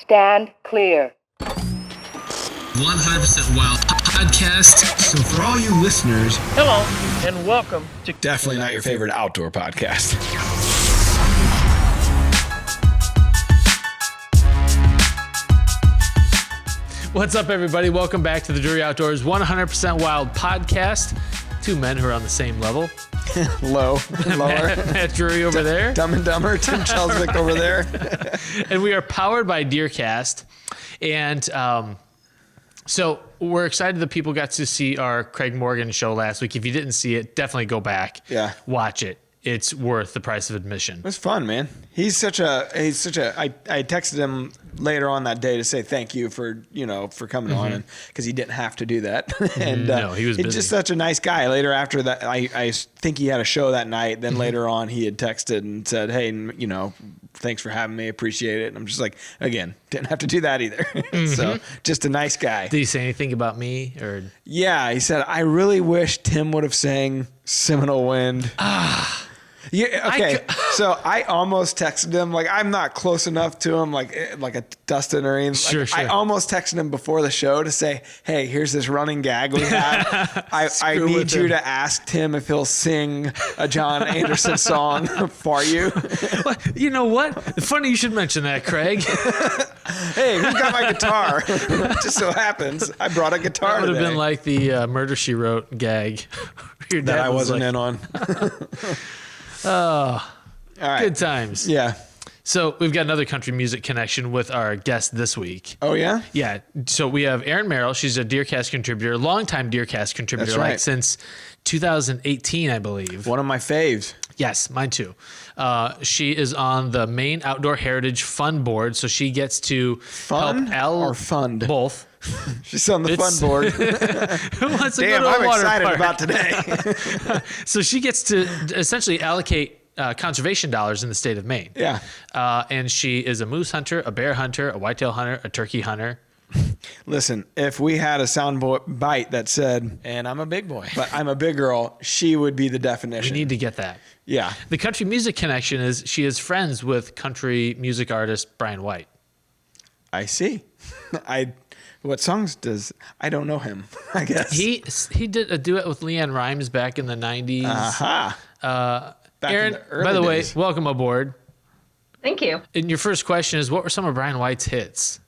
Stand clear. 100% Wild podcast. So for all you listeners, Hello, and welcome to definitely not your favorite outdoor podcast. What's up, everybody? Welcome back to the Drury Outdoors 100% Wild podcast. Two men who are on the same level. Lower. Matt Drury over there. Dumb and Dumber, Tim Chelswick over there. And we are powered by DeerCast. And so we're excited that people got to see our Craig Morgan show last week. If you didn't see it, definitely go back. Yeah. Watch it. It's worth the price of admission. It was fun, man. I texted him later on that day to say thank you for coming on, and because he didn't have to do that. And No, he was busy. He's just such a nice guy. Later after that, I think he had a show that night. Then later on, he had texted and said, "Hey, thanks for having me. Appreciate it." And I'm just like, again, didn't have to do that either. So just a nice guy. Did he say anything about me? Or Yeah, he said, "I really wish Tim would have sang Seminole Wind." Yeah. Okay. So I almost texted him. Like, I'm not close enough to him, like a Dustin or anything. Sure. I almost texted him before the show to say, "Hey, here's this running gag we had. I need you to ask Tim if he'll sing a John Anderson song for you." you know what? Funny you should mention that, Craig. Hey, who's got my guitar? Just so happens I brought a guitar. That would have today been like the Murder, She Wrote gag. Your dad that I was wasn't like, in on. All right. Good times. Yeah. So we've got another country music connection with our guest this week. Oh, yeah? Yeah. So we have Erin Merrill. She's a DeerCast contributor, longtime DeerCast contributor, That's right. like since 2018, I believe. One of my faves. Yes, mine too. She is on the Maine Outdoor Heritage Fund Board, so she gets to Fun help or fund? Both. She's on the fun board. Who wants to Damn, go to a I'm water excited park? about today. So she gets to essentially allocate conservation dollars in the state of Maine. Yeah. And she is a moose hunter, a bear hunter, a whitetail hunter, a turkey hunter. Listen, if we had a sound bite that said, And I'm a big boy. "But I'm a big girl," she would be the We definition. need to get that. Yeah. The country music connection is she is friends with country music artist Brian White. I see. What songs does... I don't know him, I guess. He did a duet with Leanne Rimes back in the 90s. Aha. Back in Aaron, the early by the days. way, welcome aboard. Thank you. And your first question is, what were some of Brian White's hits?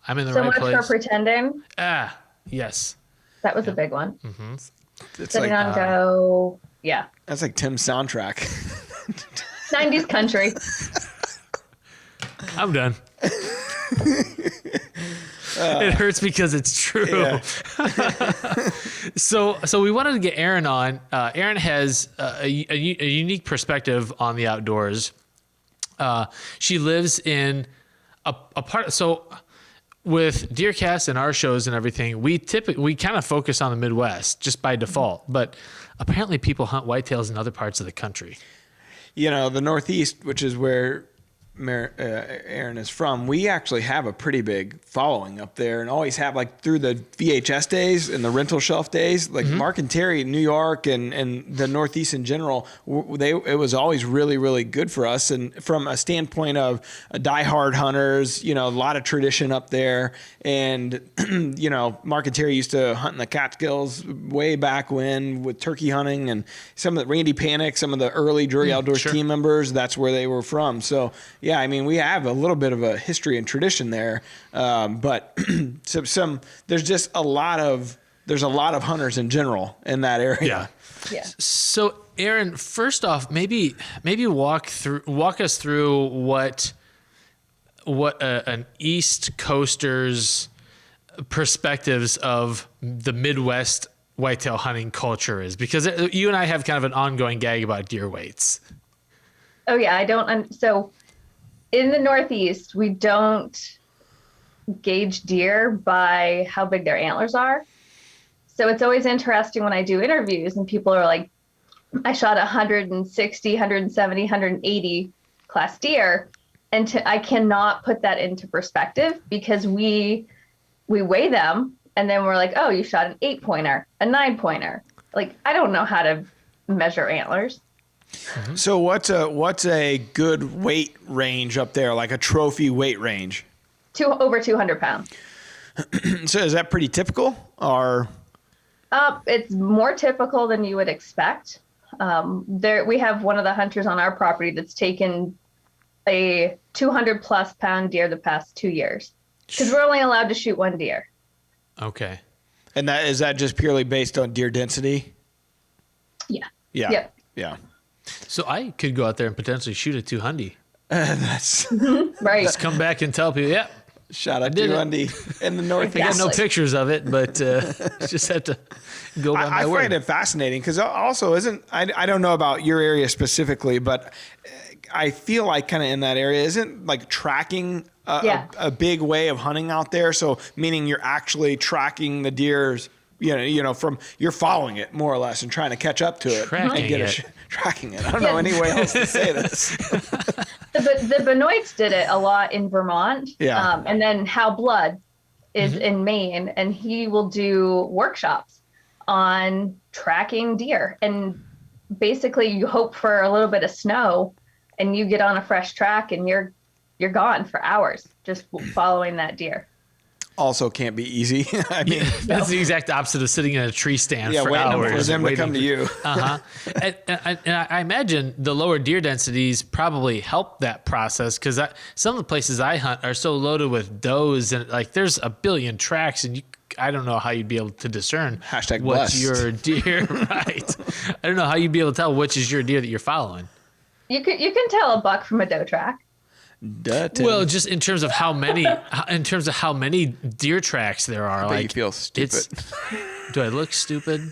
I'm in the So right much place. for pretending. Ah, yes. That was a big one. It's Sitting like, on go. Yeah. that's like Tim's soundtrack. 90s country. I'm done. It hurts because it's true. Yeah. So we wanted to get Erin on. Erin has a unique perspective on the outdoors. She lives in a part. So with DeerCast and our shows and everything, we kind of focus on the Midwest just by default. But apparently, people hunt whitetails in other parts of the country. The Northeast, which is where Erin is from, we actually have a pretty big following up there, and always have, like, through the VHS days and the rental shelf days, like Mark and Terry in New York and the Northeast in general, it was always really, really good for us. And from a standpoint of diehard hunters, a lot of tradition up there. And, Mark and Terry used to hunt in the Catskills way back when with turkey hunting, and some of the Randy Panic, some of the early Drury Outdoors team members, that's where they were from. So, yeah, I mean, we have a little bit of a history and tradition there, but there's just a lot of hunters in general in that area. Yeah. So, Erin, first off, maybe walk us through what an East Coaster's perspectives of the Midwest whitetail hunting culture is, because you and I have kind of an ongoing gag about deer weights. Oh, yeah. I don't. So in the Northeast, we don't gauge deer by how big their antlers are. So it's always interesting when I do interviews and people are like, I shot 160, 170, 180 class deer. And I cannot put that into perspective because we weigh them and then we're like, oh, you shot an 8-pointer, a 9-pointer. Like, I don't know how to measure antlers. Mm-hmm. So what's a good weight range up there, like a trophy weight range? over 200 pounds. So is that pretty typical, or? It's more typical than you would expect. We have one of the hunters on our property that's taken a 200 plus pound deer the past 2 years, because we're only allowed to shoot one deer. Okay. And is that just purely based on deer density? Yeah. Yeah. Yep. Yeah. So I could go out there and potentially shoot a 200. That's Right. Just come back and tell people, yeah, shot a did it. 200 in the Northeast. I got no Exactly. pictures of it, but just have to go by my I word. find it fascinating because also I don't know about your area specifically, but I feel like kind of in that area isn't like tracking a big way of hunting out there. So meaning you're actually tracking the deer's, from you're following it more or less and trying to catch up to it Tracking and get it. tracking it. I don't know any way else to say this. The Benoits did it a lot in Vermont. Yeah. And then Hal Blood is in Maine, and he will do workshops on tracking deer. And basically you hope for a little bit of snow and you get on a fresh track and you're gone for hours just following that deer. Also can't be easy. I mean, That's the exact opposite of sitting in a tree stand for waiting hours. for them to come to you. Uh-huh. And I imagine the lower deer densities probably help that process, because some of the places I hunt are so loaded with does, and like there's a billion tracks, and I don't know how you'd be able to discern Hashtag what's blessed. your deer. Right. I don't know how you'd be able to tell which is your deer that you're following. You can tell a buck from a doe track. Duh, Tim. Well, just in terms of how many deer tracks there are. I bet like you feel stupid. Do I look stupid?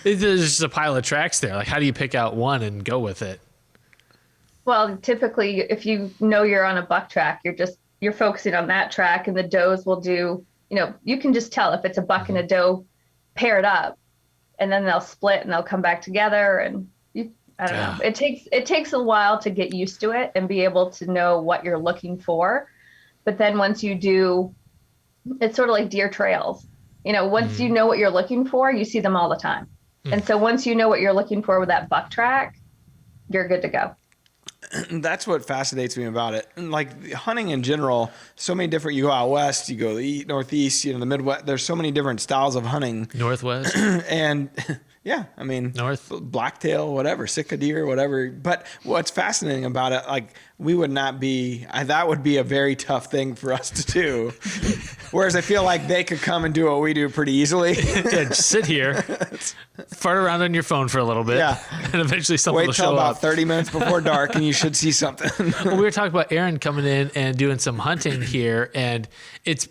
There's just a pile of tracks there. Like, how do you pick out one and go with it? Well, typically, if you know you're on a buck track, you're focusing on that track, and the does will do. You can just tell if it's a buck and a doe paired up, and then they'll split and they'll come back together. And I don't know. It takes a while to get used to it and be able to know what you're looking for. But then once you do, it's sort of like deer trails. Once you know what you're looking for, you see them all the time. And so once you know what you're looking for with that buck track, you're good to go. That's what fascinates me about it. And like hunting in general, so many different, you go out west, you go the northeast, the Midwest, there's so many different styles of hunting. Northwest? And yeah, I mean, North? blacktail, whatever, sitka deer, whatever. But what's fascinating about it, like we would not be, that would be a very tough thing for us to do. Whereas I feel like they could come and do what we do pretty easily. Yeah, just sit here, fart around on your phone for a little bit, Yeah. and eventually something will Wait till show about up. 30 minutes before dark and you should see something. Well, we were talking about Erin coming in and doing some hunting here, and it's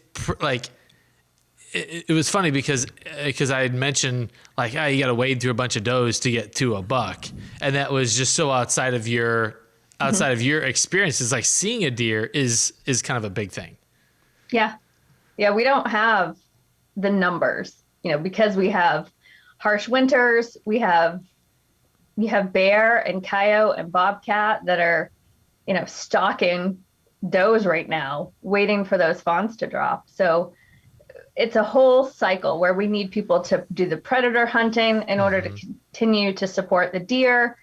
it was funny because I had mentioned like, you got to wade through a bunch of does to get to a buck, and that was just so outside of your experience. It's like seeing a deer is kind of a big thing. Yeah. Yeah, we don't have the numbers, because we have harsh winters. We have bear and coyote and bobcat that are, stalking does right now, waiting for those fawns to drop. So it's a whole cycle where we need people to do the predator hunting in order to continue to support the deer.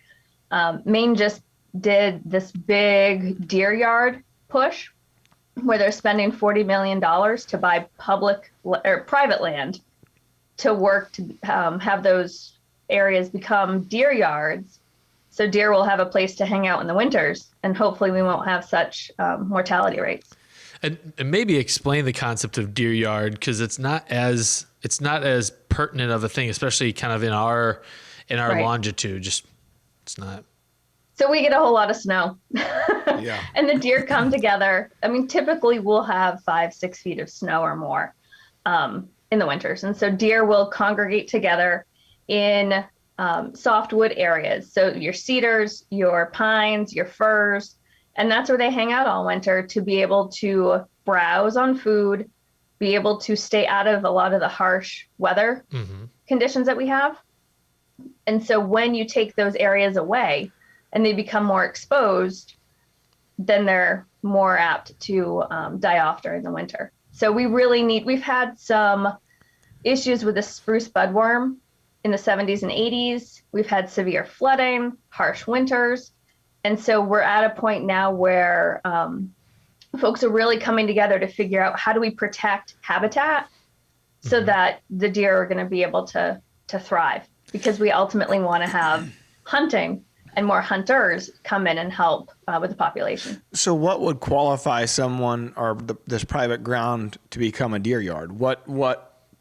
Maine just did this big deer yard push where they're spending $40 million to buy public or private land to work to have those areas become deer yards. So deer will have a place to hang out in the winters, and hopefully we won't have such mortality rates. And maybe explain the concept of deer yard, because it's not as pertinent of a thing, especially kind of in our Right. longitude. Just it's not. So we get a whole lot of snow. Yeah. And the deer come together. I mean, typically we'll have 5-6 feet of snow or more in the winters. And so deer will congregate together in softwood areas. So your cedars, your pines, your firs, and that's where they hang out all winter to be able to browse on food, be able to stay out of a lot of the harsh weather conditions that we have. And so when you take those areas away and they become more exposed, then they're more apt to die off during the winter. So we've had some issues with the spruce budworm in the 70s and 80s. We've had severe flooding, harsh winters. And so we're at a point now where folks are really coming together to figure out how do we protect habitat so that the deer are going to be able to thrive, because we ultimately want to have hunting and more hunters come in and help with the population. So what would qualify someone or this private ground to become a deer yard? What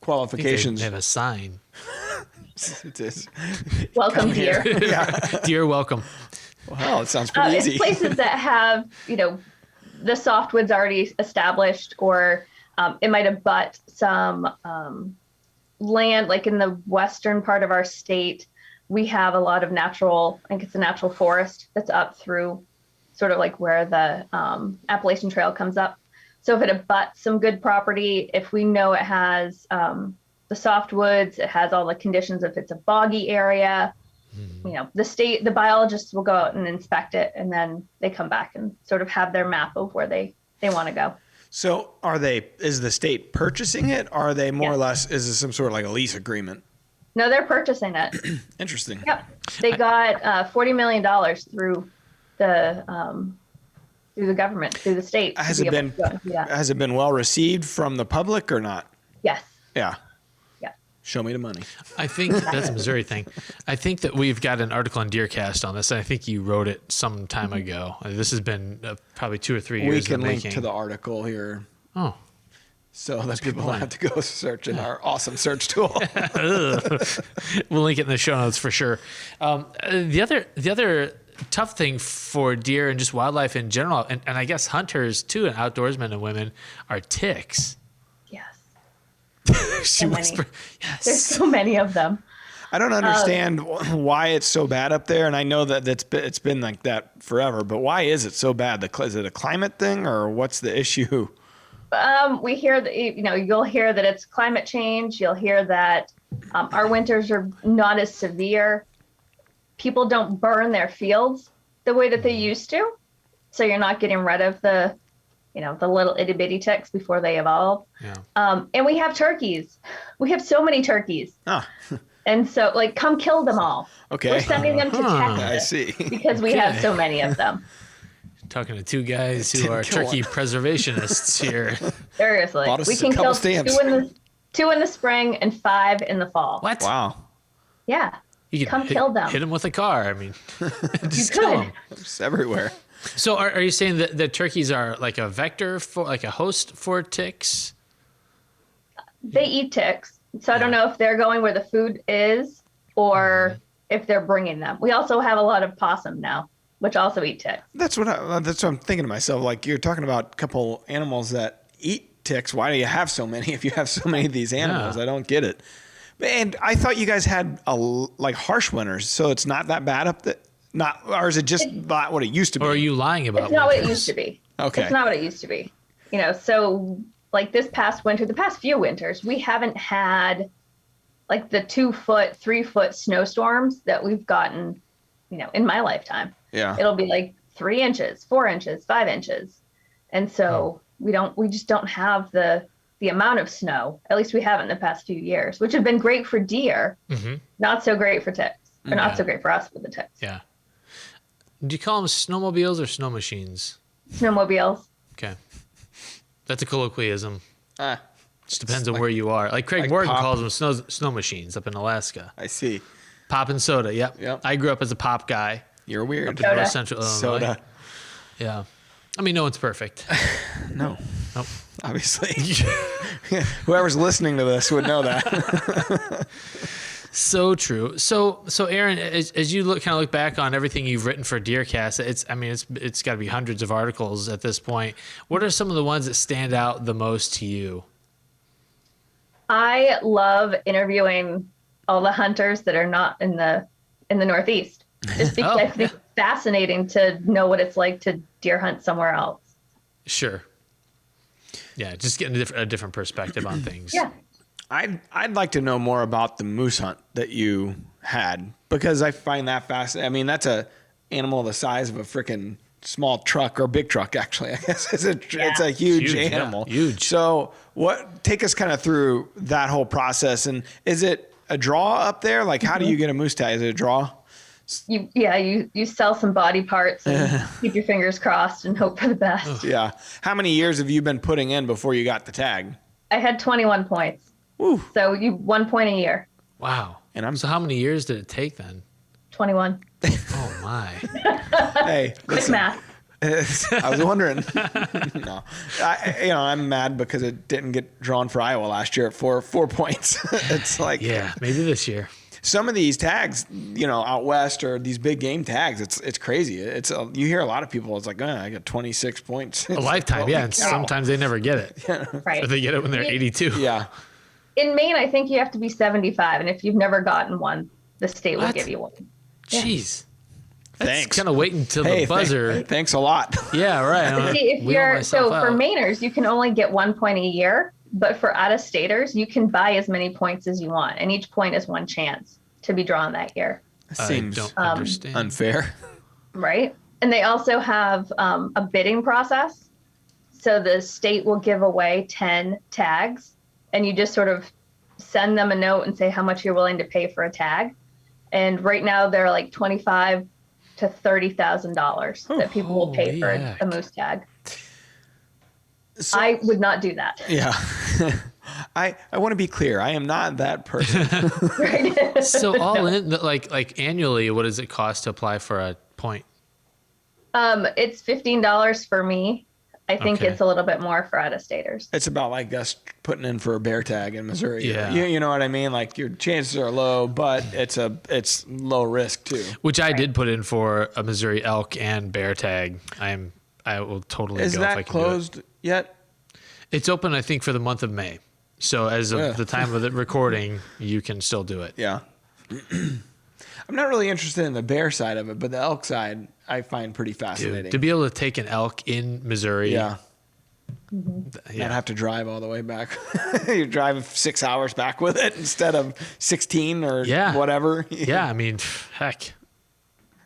qualifications? They have a sign. It is. Welcome, deer. Deer welcome. Wow, it sounds pretty easy. It's places that have, the softwoods already established, or it might abut some land, like in the western part of our state. We have a lot of I think it's a natural forest that's up through sort of like where the Appalachian Trail comes up. So if it abuts some good property, if we know it has the softwoods, it has all the conditions, if it's a boggy area, the biologists will go out and inspect it, and then they come back and sort of have their map of where they want to go. So is the state purchasing it? Or are they more or less, is this some sort of like a lease agreement? No, they're purchasing it. Interesting. Yep. They got $40 million through the government, through the state. Has it been well received from the public or not? Yes. Yeah. Yeah. Show me the money. I think that's a Missouri thing. I think that we've got an article on DeerCast on this. And I think you wrote it some time ago. This has been probably 2 or 3 years. We can in the link making. to the article here. Oh. So that people don't have to go search in our awesome search tool. We'll link it in the show notes for sure. The other tough thing for deer and just wildlife in general, and I guess hunters too, and outdoorsmen and women, are ticks. Yes. She whispered, yes. There's so many of them. I don't understand why it's so bad up there, and I know that it's been like that forever. But why is it so bad? Is it a climate thing, or what's the issue? We hear that, you'll hear that it's climate change. You'll hear that our winters are not as severe. People don't burn their fields the way that they used to. So you're not getting rid of the little itty bitty ticks before they evolve. Yeah. And we have turkeys. We have so many turkeys. Ah. And so come kill them all. Okay. We're sending them to Texas. I see. Because we have so many of them. Talking to two guys who are turkey preservationists here. Seriously. We can kill two in the spring and 5 in the fall. What? Wow. Yeah. You can kill them. Hit them with a car. I mean, just You kill could. them. It's everywhere. So are you saying that the turkeys are like a vector for, like a host for ticks? They eat ticks. So I don't know if they're going where the food is or if they're bringing them. We also have a lot of possum now, which also eat ticks. That's what I'm thinking to myself. Like, you're talking about a couple animals that eat ticks. Why do you have so many if you have so many of these animals? Yeah. I don't get it. And I thought you guys had harsh winters, so it's not that bad up there. Or is it just not what it used to be? Or are you lying about It's not what it winters? used to be. Okay. It's not what it used to be. So like this past winter, the past few winters, we haven't had like the 2-foot, 3-foot snowstorms that we've gotten, in my lifetime. Yeah. It'll be like 3 inches, 4 inches, 5 inches. And so we just don't have the amount of snow, at least we haven't in the past few years, which have been great for deer, not so great for ticks, or not so great for us with the ticks. Yeah. Do you call them snowmobiles or snow machines? Snowmobiles. Okay. That's a colloquialism. Ah, Just depends on where you are. Like Craig Morgan pop. calls them snow machines up in Alaska. I see. Pop and soda. Yep. Yep. I grew up as a pop guy You're weird. up in North Central Illinois. Soda. Yeah. I mean, no one's perfect. No. Nope. Obviously. Whoever's listening to this would know that. So true. So Erin, as you kind of look back on everything you've written for DeerCast, it's got to be hundreds of articles at this point. What are some of the ones that stand out the most to you? I love interviewing all the hunters that are not in the Northeast, just because I think it's fascinating to know what it's like to deer hunt somewhere else. Sure. Yeah, just getting a different perspective on things. Yeah. I'd like to know more about the moose hunt that you had, because I find that fascinating. I mean, that's a animal the size of a freaking small truck, or big truck, actually. I guess it's a huge animal. Yeah, huge. So take us kind of through that whole process. And is it a draw up there? Like, how do you get a moose tag? Is it a draw You sell some body parts and keep your fingers crossed and hope for the best. Yeah. How many years have you been putting in before you got the tag? I had 21 points. Woo. So 1 point a year. Wow. And So how many years did it take then? 21. Oh my. Hey, Quick listen, math. I was wondering. No, I'm mad because it didn't get drawn for Iowa last year at four points. It's like, Yeah, maybe this year. some of these tags, out west or these big game tags, it's crazy. You hear a lot of people. It's like, I got 26 points. A lifetime, yeah. And cow. sometimes they never get it. Right. Or they get it when they're 82. Yeah. In Maine, I think you have to be 75. And if you've never gotten one, the state will What? give you one. Jeez. That's Thanks. kind of waiting until Hey, the buzzer. thanks a lot. Yeah, right. See, if Wheel you're myself for out. Mainers, you can only get 1 point a year, but for out-of-staters, you can buy as many points as you want, and each point is one chance to be drawn that year, Seems I don't understand. unfair. right? And they also have a bidding process. So the state will give away 10 tags, and you just sort of send them a note and say how much you're willing to pay for a tag. And right now they're like $25,000 to $30,000 that people will pay for holy a moose tag. So, I would not do that. yeah. I want to be clear. I am not that person. Right? So all in, like annually, what does it cost to apply for a point? It's $15 for me. I think Okay. it's a little bit more for out-of-staters. It's about like us putting in for a bear tag in Missouri. Yeah. You know what I mean? Like your chances are low, but it's low risk too. Which I did put in for a Missouri elk and bear tag. I will totally Is go if I that can do it. closed yet? It's open, I think, for the month of May. So as of Ugh. the time of the recording, you can still do it. Yeah. I'm not really interested in the bear side of it, but the elk side I find pretty fascinating. Dude, to be able to take an elk in Missouri, yeah. yeah. Not have to drive all the way back. You drive 6 hours back with it instead of 16 or Yeah. whatever. Yeah, I mean, heck.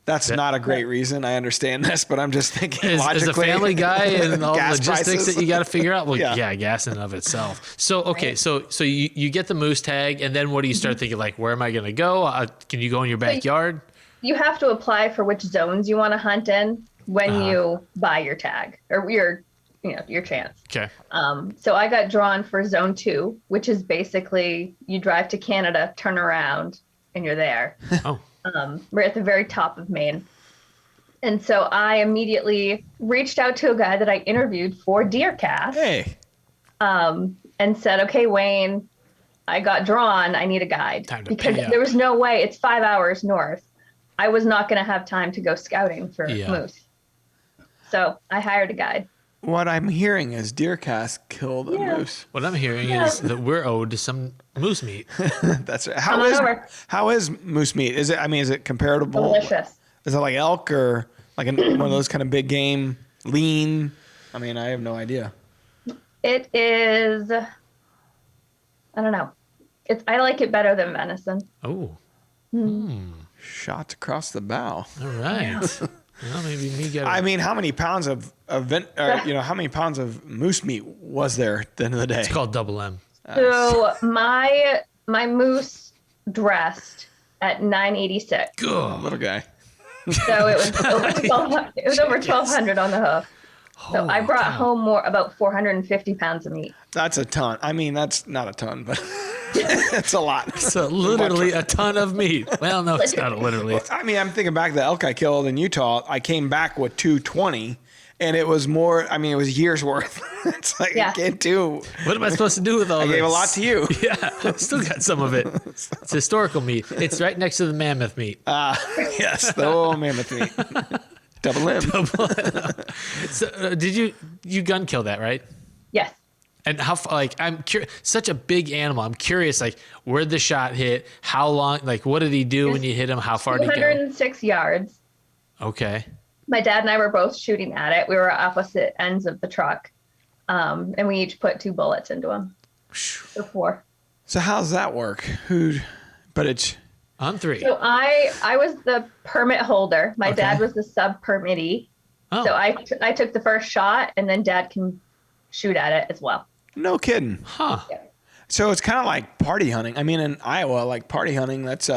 That's not a great reason. I understand this, but I'm just thinking As logically. a family guy and all the Gas logistics prices. that you got to figure out. Well, Yeah. yeah, gas in and of itself. So, okay, so you get the moose tag, and then what do you start thinking? Like, where am I going to go? Can you go in your backyard? You have to apply for which zones you want to hunt in when Uh-huh. you buy your tag or your chance. Okay. So I got drawn for zone 2, which is basically you drive to Canada, turn around, and you're there. Oh, We're at the very top of Maine. And so I immediately reached out to a guy that I interviewed for DeerCast Hey, and said, okay, Wayne, I got drawn. I need a guide. Time to Because pay up. there was no way, it's 5 hours north. I was not going to have time to go scouting for Yeah. moose. So I hired a guide. what I'm hearing is DeerCast killed a Yeah. moose. what I'm hearing is that we're owed some moose meat. That's right. Come on over. How is moose meat? Is it comparable? Delicious. Is it like elk or like one of those kind of big game, lean? I mean, I have no idea. It is, I don't know. I like it better than venison. Oh, Shots across the bow. all right. Well, maybe me get. I mean, how many pounds of how many pounds of moose meat was there at the end of the day? It's called Double M. So my moose dressed at 986. Good. Little guy. So it was over 1200, it was over 1200 on the hoof. So I brought home about 450 pounds of meat. That's a ton. I mean, that's not a ton, but it's a lot. So literally a ton of meat. Well, no, it's not literally. I mean, I'm thinking back to the elk I killed in Utah. I came back with 220, and it was more. I mean, it was years worth. It's like Yeah. I can't do. What am I supposed to do with all I this? gave a lot to you. Yeah, I still got some of it. It's historical meat. It's right next to the mammoth meat. Yes, the old mammoth meat. Double M. So, did you gun kill that, right? Yes. And how like I'm curious, such a big animal. I'm curious, like where'd the shot hit? How long? Like what did he do when you hit him? How far did he go? 206 yards. Okay. My dad and I were both shooting at it. We were opposite ends of the truck. And we each put 2 bullets into him. Or 4. So how's that work? But it's On 3. So I was the permit holder. My Okay. dad was the sub permittee. Oh, So I took the first shot, and then Dad can shoot at it as well. no kidding. huh. So it's kind of like party hunting. I mean, in Iowa, like party hunting, that's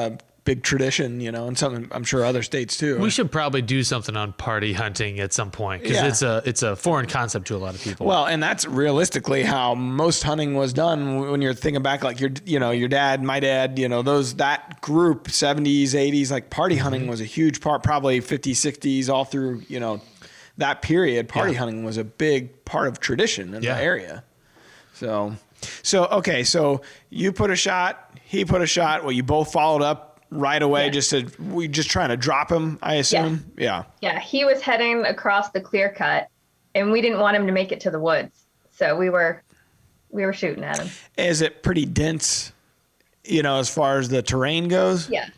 big tradition, and something I'm sure other states too. We should probably do something on party hunting at some point because it's a foreign concept to a lot of people. Well, and that's realistically how most hunting was done when you're thinking back, like your dad, my dad, that group, 70s, 80s, like party hunting was a huge part, probably 50s, 60s, all through, that period. Party hunting was a big part of tradition in the area. So okay, so you put a shot, he put a shot. Well, you both followed up right away, just trying to drop him, I assume. Yeah, he was heading across the clear cut, and we didn't want him to make it to the woods, so we were shooting at him. Is it pretty dense, as far as the terrain goes? Yeah.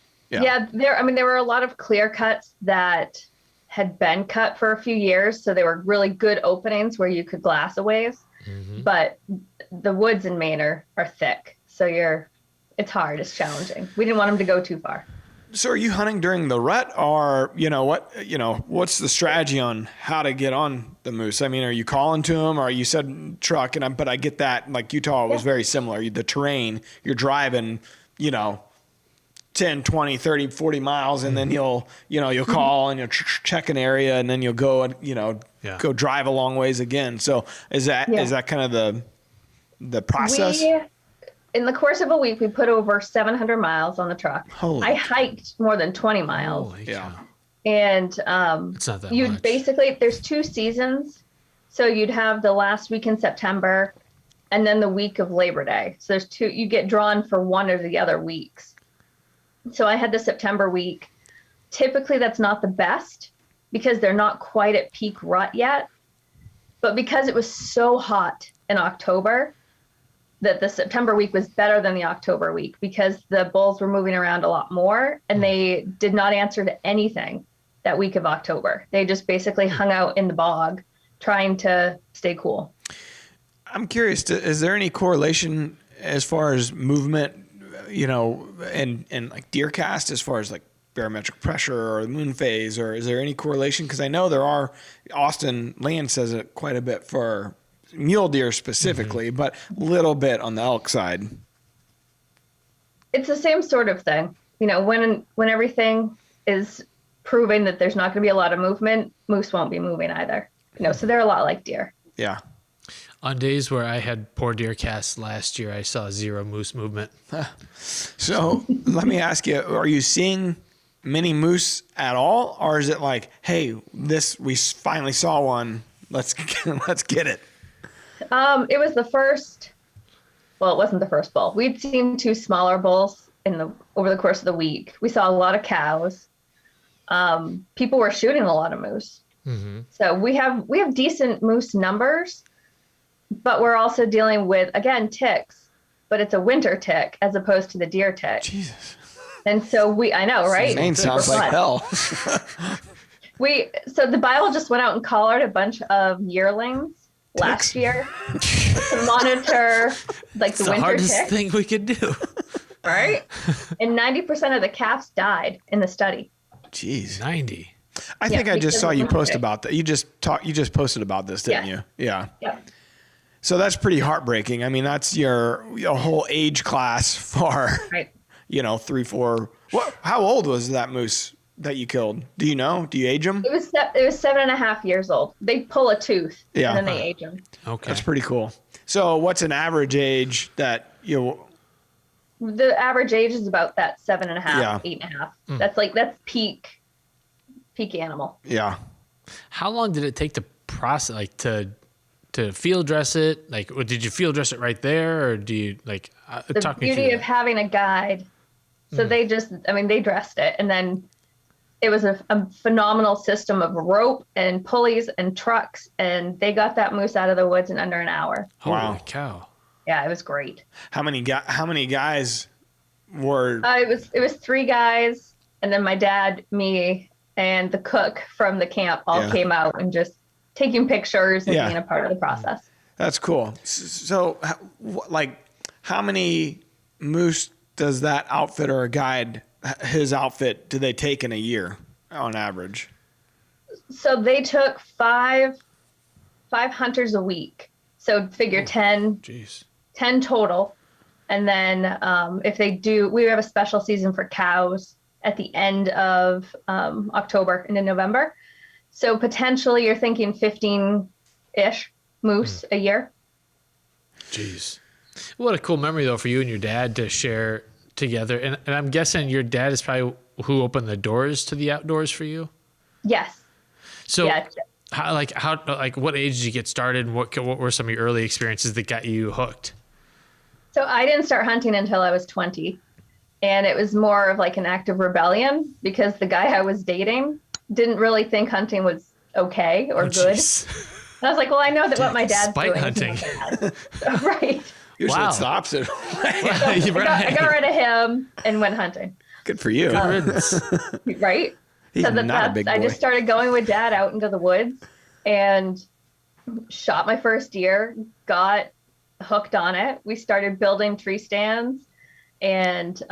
There were a lot of clear cuts that had been cut for a few years, so they were really good openings where you could glass a ways. But the woods in Maine are thick, so it's hard, it's challenging. We didn't want him to go too far. So are you hunting during the rut, or what's the strategy on how to get on the moose? I mean, are you calling to him, or you said truck, but I get that, like Utah was very similar. The terrain, you're driving, 10, 20, 30, 40 miles, and then you'll call and you'll check an area, and then you'll go and, go drive a long ways again. So is that kind of the process? In the course of a week, we put over 700 miles on the truck. I hiked more than 20 miles. Holy cow. And it's not that much. basically, there's 2 seasons. So you'd have the last week in September and then the week of Labor Day. So there's 2, you get drawn for one or the other weeks. So I had the September week. Typically, that's not the best because they're not quite at peak rut yet. But because it was so hot in October, that the September week was better than the October week because the bulls were moving around a lot more, and they did not answer to anything that week of October. They just basically hung out in the bog trying to stay cool. I'm curious, is there any correlation as far as movement, and like DeerCast as far as like barometric pressure or the moon phase, or is there any correlation? Because I know Austin Land says it quite a bit for mule deer specifically, but a little bit on the elk side. It's the same sort of thing. When everything is proving that there's not going to be a lot of movement, moose won't be moving either. So they're a lot like deer. Yeah. On days where I had poor DeerCast last year, I saw 0 moose movement. So let me ask you, are you seeing many moose at all? Or is it like, hey, we finally saw one, let's get it? It was the first. Well, it wasn't the first bull. We'd seen 2 smaller bulls over the course of the week. We saw a lot of cows. People were shooting a lot of moose. So we have decent moose numbers, but we're also dealing with, again, ticks, but it's a winter tick as opposed to the deer tick. Jesus. And so I know, right? Maine sounds like hell. So the biologist went out and collared a bunch of yearlings last year to monitor the winter the hardest tick. thing we could do. Right? And 90% of the calves died in the study. Jeez. 90. I think I just saw you post about that. You just posted about this, didn't you? Yeah. So that's pretty heartbreaking. I mean, that's your whole age class for, 3, 4. How old was that moose that you killed? Do you know? Do you age them? It was 7.5 years old. They pull a tooth and then they age them. Okay. That's pretty cool. So what's an average age that The average age is about that 7.5, 8.5. That's peak animal. Yeah. How long did it take to process, to field dress it? Did you field dress it right there, or do you the beauty of having a guide? So they dressed it, and then it was a phenomenal system of rope and pulleys and trucks, and they got that moose out of the woods in under an hour. Holy cow! Yeah, it was great. How many guys were? It was 3 guys, and then my dad, me, and the cook from the camp all came out and just taking pictures and being a part of the process. That's cool. So, how many moose does that outfitter or guide, his outfit, do they take in a year on average? So they took 5 hunters a week. So figure 10 total. And then if they do, we have a special season for cows. at the end of October into November. So potentially you're thinking 15-ish moose a year. Jeez. What a cool memory, though, for you and your dad to share together. And I'm guessing your dad is probably who opened the doors to the outdoors for you? Yes. So Yeah. how, what age did you get started, and what were some of your early experiences that got you hooked? So I didn't start hunting until I was 20. And it was more of like an act of rebellion because the guy I was dating didn't really think hunting was okay or good. Geez. And I was like, well, I know that what my dad's Spite doing. hunting. Right. Usually Wow. it's the opposite. I got rid of him and went hunting. Good for you. Good riddance. Right. He's So not a big boy. I just started going with dad out into the woods and shot my first deer, got hooked on it. We started building tree stands. And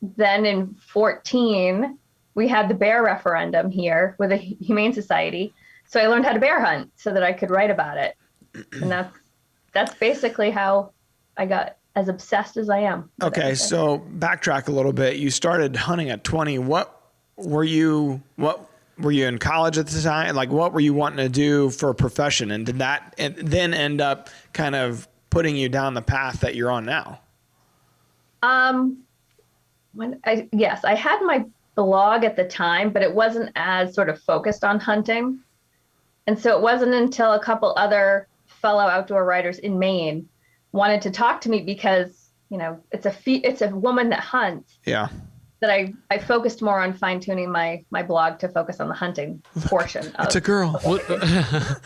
then in 14, we had the bear referendum here with a Humane Society. So I learned how to bear hunt so that I could write about it. And that's basically how I got as obsessed as I am. Okay, so backtrack a little bit. You started hunting at 20. What were you in college at the time? Like, what were you wanting to do for a profession? And did that then end up kind of putting you down the path that you're on now? Yes, I had my blog at the time, but it wasn't as sort of focused on hunting. And so it wasn't until a couple other fellow outdoor writers in Maine wanted to talk to me because, it's a woman that hunts. Yeah. That I focused more on fine tuning my blog to focus on the hunting portion of It's a girl.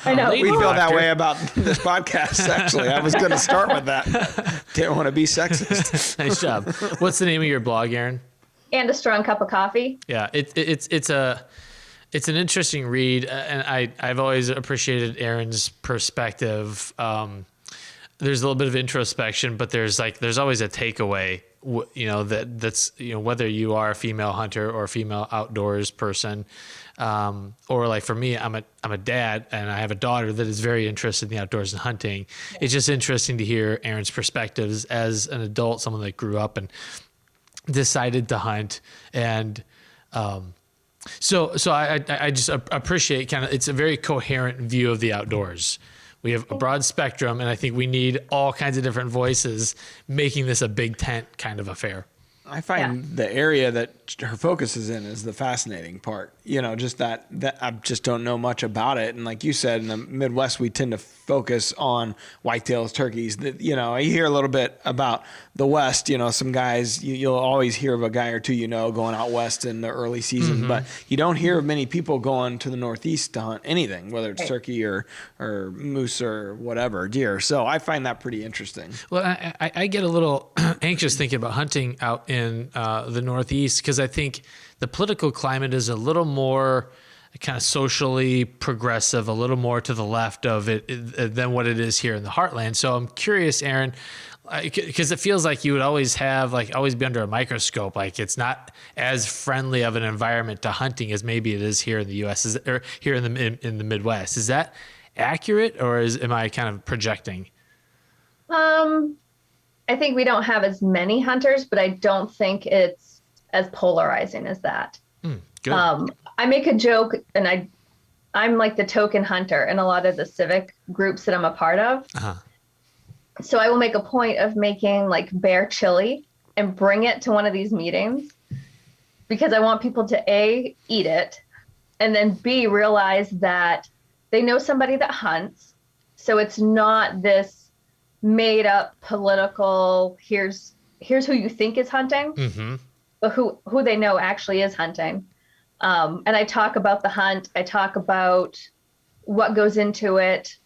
I know. We feel that way about this podcast, actually. I was going to start with that. Didn't want to be sexist. Nice job. What's the name of your blog, Erin? And a strong cup of coffee. Yeah, it's an interesting read, and I've always appreciated Erin's perspective. There's a little bit of introspection, but there's always a takeaway. That's whether you are a female hunter or a female outdoors person, or like for me, I'm a dad and I have a daughter that is very interested in the outdoors and hunting. It's just interesting to hear Erin's perspectives as an adult, someone that grew up and decided to hunt. And so I just appreciate it's a very coherent view of the outdoors. We have a broad spectrum, and I think we need all kinds of different voices making this a big tent kind of affair. I find the area that her focus is in is the fascinating part. Just that I just don't know much about it. And like you said, in the Midwest, we tend to focus on whitetails, turkeys. I hear a little bit about the West. Some guys, you'll always hear of a guy or two, going out West in the early season, but you don't hear of many people going to the Northeast to hunt anything, whether it's turkey or moose or whatever, deer. So I find that pretty interesting. Well, I get a little anxious thinking about hunting out in the Northeast because I think the political climate is a little more kind of socially progressive, a little more to the left of it than what it is here in the heartland. So I'm curious, Erin, because it feels like you would always be under a microscope. Like it's not as friendly of an environment to hunting as maybe it is here in the U.S. or here in the Midwest. Is that accurate, or am I kind of projecting? I think we don't have as many hunters, but I don't think it's as polarizing as that. Good. I make a joke, and I'm like the token hunter in a lot of the civic groups that I'm a part of. Uh-huh. So I will make a point of making like bear chili and bring it to one of these meetings because I want people to A, eat it, and then B, realize that they know somebody that hunts. So it's not this made up political, here's who you think is hunting, but who they know actually is hunting. And I talk about the hunt. I talk about what goes into it.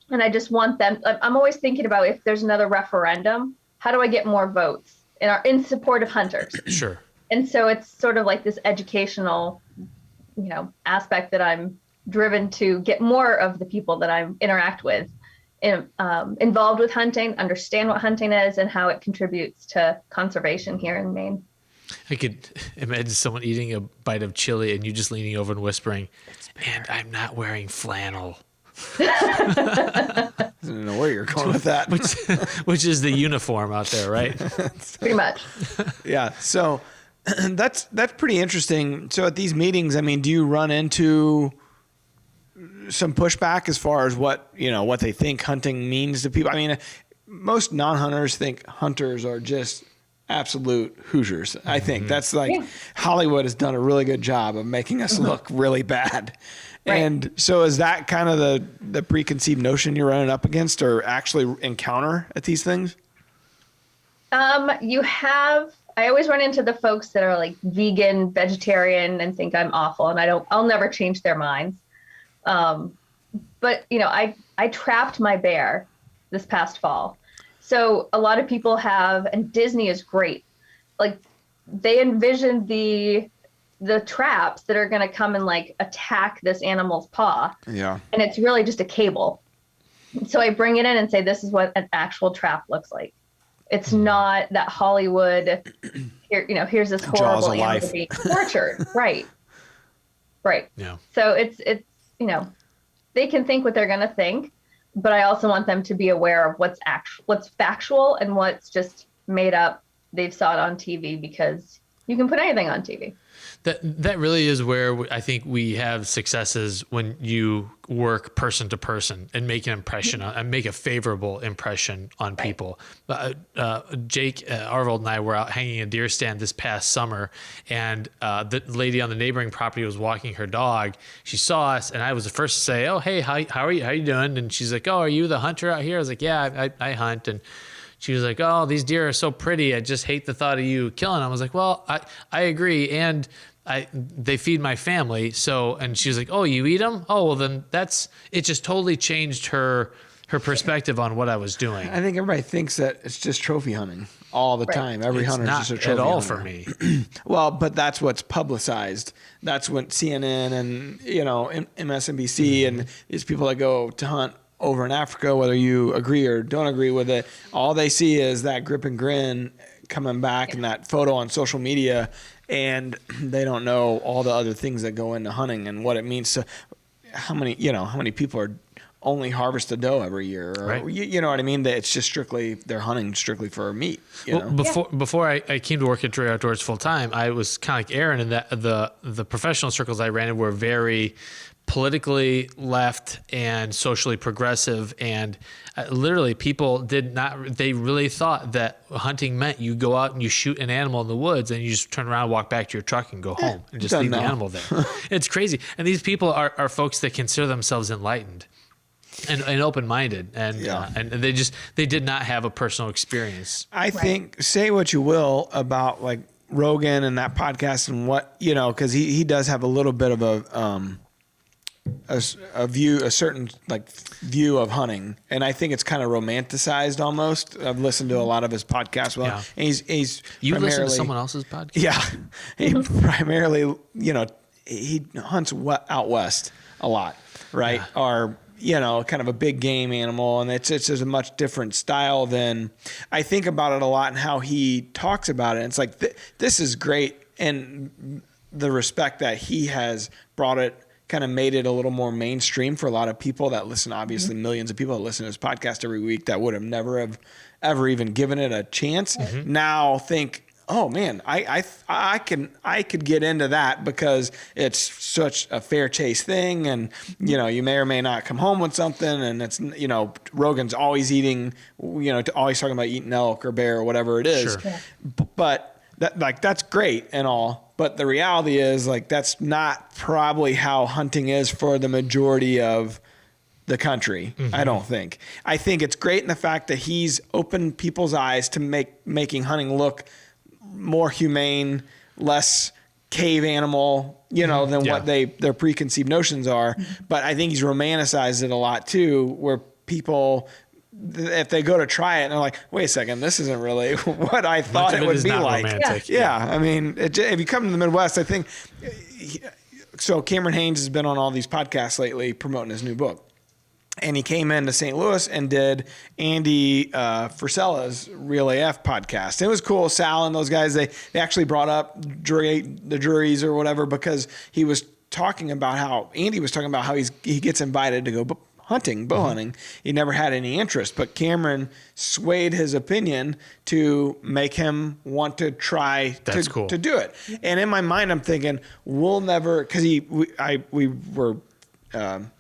And I just want them, I'm always thinking about if there's another referendum, how do I get more votes in support of hunters? Sure. And so it's sort of like this educational, aspect that I'm driven to get more of the people that I interact with involved with hunting, understand what hunting is and how it contributes to conservation here in Maine. I could imagine someone eating a bite of chili and you just leaning over and whispering, "And I'm not wearing flannel." I don't know where you're going with that. Which is the uniform out there, right? Pretty much. Yeah. So That's pretty interesting. So at these meetings, I mean, do you run into some pushback as far as what they think hunting means to people? I mean, most non-hunters think hunters are just absolute Hoosiers. I think that's Hollywood has done a really good job of making us look really bad. Right. And so is that kind of the preconceived notion you're running up against or actually encounter at these things? I always run into the folks that are like vegan, vegetarian, and think I'm awful, and I'll never change their minds. But I trapped my bear this past fall. So a lot of people have, and Disney is great. Like they envisioned the traps that are going to come and like attack this animal's paw. Yeah. And it's really just a cable. So I bring it in and say, this is what an actual trap looks like. It's not that Hollywood, here's this horrible animal being tortured. Right. Yeah. So it's they can think what they're going to think, but I also want them to be aware of what's factual and what's just made up. They've saw it on TV because you can put anything on TV. That really is where I think we have successes when you work person to person and make an impression and make a favorable impression on people. Jake Arvold and I were out hanging a deer stand this past summer, and the lady on the neighboring property was walking her dog. She saw us, and I was the first to say, "Oh, hey, how are you? How you doing?" And she's like, "Oh, are you the hunter out here?" I was like, "Yeah, I hunt." And she was like, "Oh, these deer are so pretty. I just hate the thought of you killing them." I was like, "Well, I agree, and they feed my family." So, and she was like, "Oh, you eat them? Oh, well then it just totally changed her perspective on what I was doing." I think everybody thinks that it's just trophy hunting all the time. Every hunter is just a trophy hunter. At all for me. Well, but that's what's publicized. That's what CNN and, MSNBC and these people that go to hunt over in Africa, whether you agree or don't agree with it, all they see is that grip and grin coming back and that photo on social media, and they don't know all the other things that go into hunting and what it means to how many people are only harvest a doe every year, or, right. You know what I mean? That it's just they're hunting strictly for meat. Before I came to work at Drury Outdoors full time, I was kind of like Erin in that the professional circles I ran in were very politically left and socially progressive, and literally people they really thought that hunting meant you go out and you shoot an animal in the woods and you just turn around and walk back to your truck and go home and just leave the animal there. It's crazy. And these people are folks that consider themselves enlightened and open-minded, and they did not have a personal experience. I think, say what you will about like Rogan and that podcast and what, because he does have a little bit of a certain view of hunting, and I think it's kind of romanticized almost. I've listened to a lot of his podcasts. Well, and he's you listen to someone else's podcast? Yeah, he primarily, he hunts out west a lot, right? Yeah. Or kind of a big game animal, and it's just a much different style than I think about it a lot, and how he talks about it. And it's like this is great, and the respect that he has brought it. Kind of made it a little more mainstream for a lot of people that listen. Obviously, millions of people that listen to this podcast every week that would have never ever even given it a chance. Mm-hmm. Now think, oh man, I could get into that because it's such a fair chase thing, and you may or may not come home with something, and it's Rogan's always eating, always talking about eating elk or bear or whatever it is. Sure. Yeah. But that's great and all. But the reality is, that's not probably how hunting is for the majority of the country. Mm-hmm. I don't think. I think it's great in the fact that he's opened people's eyes to making hunting look more humane, less cave animal, than what their preconceived notions are. But I think he's romanticized it a lot too, where people, if they go to try it and they're like, wait a second, this isn't really what I thought it would be like. Romantic. Yeah. I mean, if you come to the Midwest, I think, so Cameron Haynes has been on all these podcasts lately promoting his new book. And he came into St. Louis and did Andy Frisella's Real AF podcast. It was cool. Sal and those guys, they actually brought up the Druries or whatever, because Andy was talking about how he gets invited to go hunting, bow hunting. He never had any interest, but Cameron swayed his opinion to make him want to try to do it. And in my mind, I'm thinking, we'll never, because we were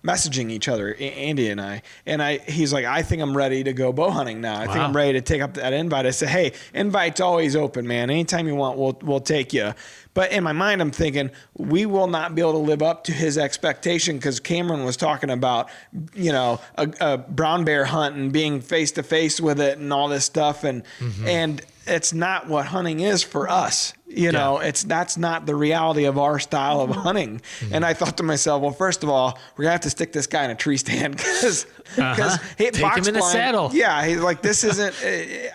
messaging each other, Andy and I, he's like, I think I'm ready to go bow hunting now. I think I'm ready to take up that invite. I said, hey, invite's always open, man. Anytime you want, we'll take you. But in my mind, I'm thinking we will not be able to live up to his expectation, because Cameron was talking about, a brown bear hunt and being face to face with it and all this stuff. And it's not what hunting is for us. That's not the reality of our style of hunting. And I thought to myself, well, first of all, we're gonna have to stick this guy in a tree stand because take him in a saddle. Yeah, he's like, this isn't.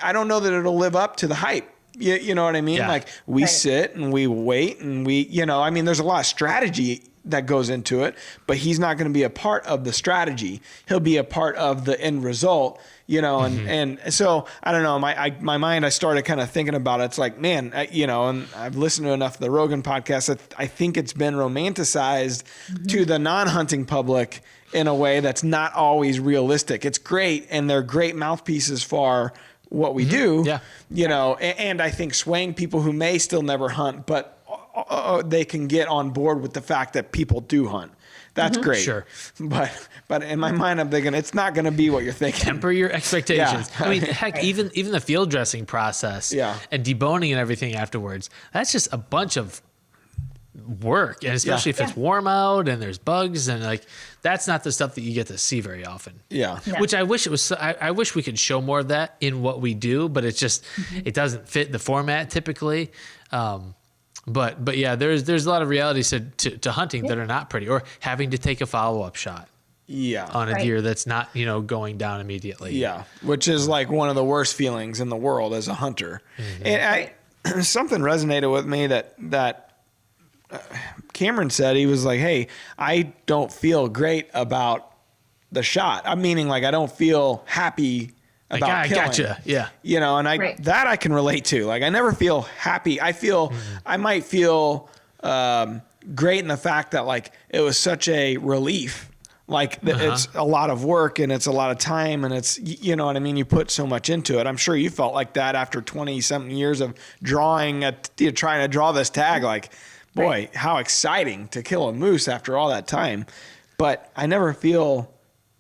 I don't know that it'll live up to the hype. You know what I mean? Yeah. Like we sit and we wait and there's a lot of strategy that goes into it, but he's not going to be a part of the strategy. He'll be a part of the end result, and so I don't know, my mind, I started kind of thinking about it. It's like, man, and I've listened to enough of the Rogan podcast that I think it's been romanticized to the non-hunting public in a way that's not always realistic. It's great. And they're great mouthpieces for what we do, and I think swaying people who may still never hunt, but they can get on board with the fact that people do hunt. That's great. Sure. But in my mind, I'm thinking it's not going to be what you're thinking. Temper your expectations. Yeah. I mean, heck, even the field dressing process and deboning and everything afterwards, that's just a bunch of work. And especially if it's warm out and there's bugs, and like, that's not the stuff that you get to see very often. Yeah. Which I wish it was. I wish we could show more of that in what we do, but it's just, it doesn't fit the format typically. But yeah, there's a lot of realities to hunting that are not pretty, or having to take a follow-up shot. On a deer that's not, going down immediately. Yeah. Which is like one of the worst feelings in the world as a hunter. And something resonated with me that Cameron said. He was like, hey, I don't feel great about the shot. I'm meaning, like, I don't feel happy about killing. Gotcha. Yeah. And that I can relate to. Like, I never feel happy. I feel, I might feel great in the fact that, like, it was such a relief. Like, it's a lot of work and it's a lot of time and it's, you know what I mean? You put so much into it. I'm sure you felt like that after 20 something years of trying to draw this tag. Like, boy, how exciting to kill a moose after all that time. But I never feel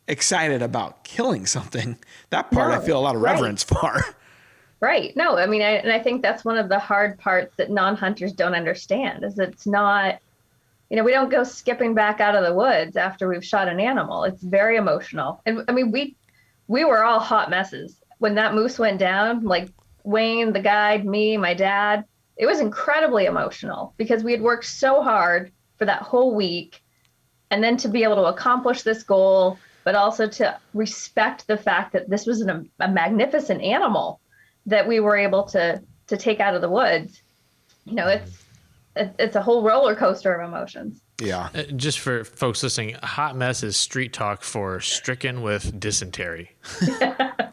excited about killing something. That part I feel a lot of reverence for. Right. No, I mean, I think that's one of the hard parts that non-hunters don't understand, is it's not, we don't go skipping back out of the woods after we've shot an animal. It's very emotional. And I mean, we were all hot messes. When that moose went down, like Wayne, the guide, me, my dad, it was incredibly emotional because we had worked so hard for that whole week. And then to be able to accomplish this goal, but also to respect the fact that this was a magnificent animal that we were able to take out of the woods. It's a whole roller coaster of emotions. Yeah. Just for folks listening, hot mess is street talk for stricken with dysentery,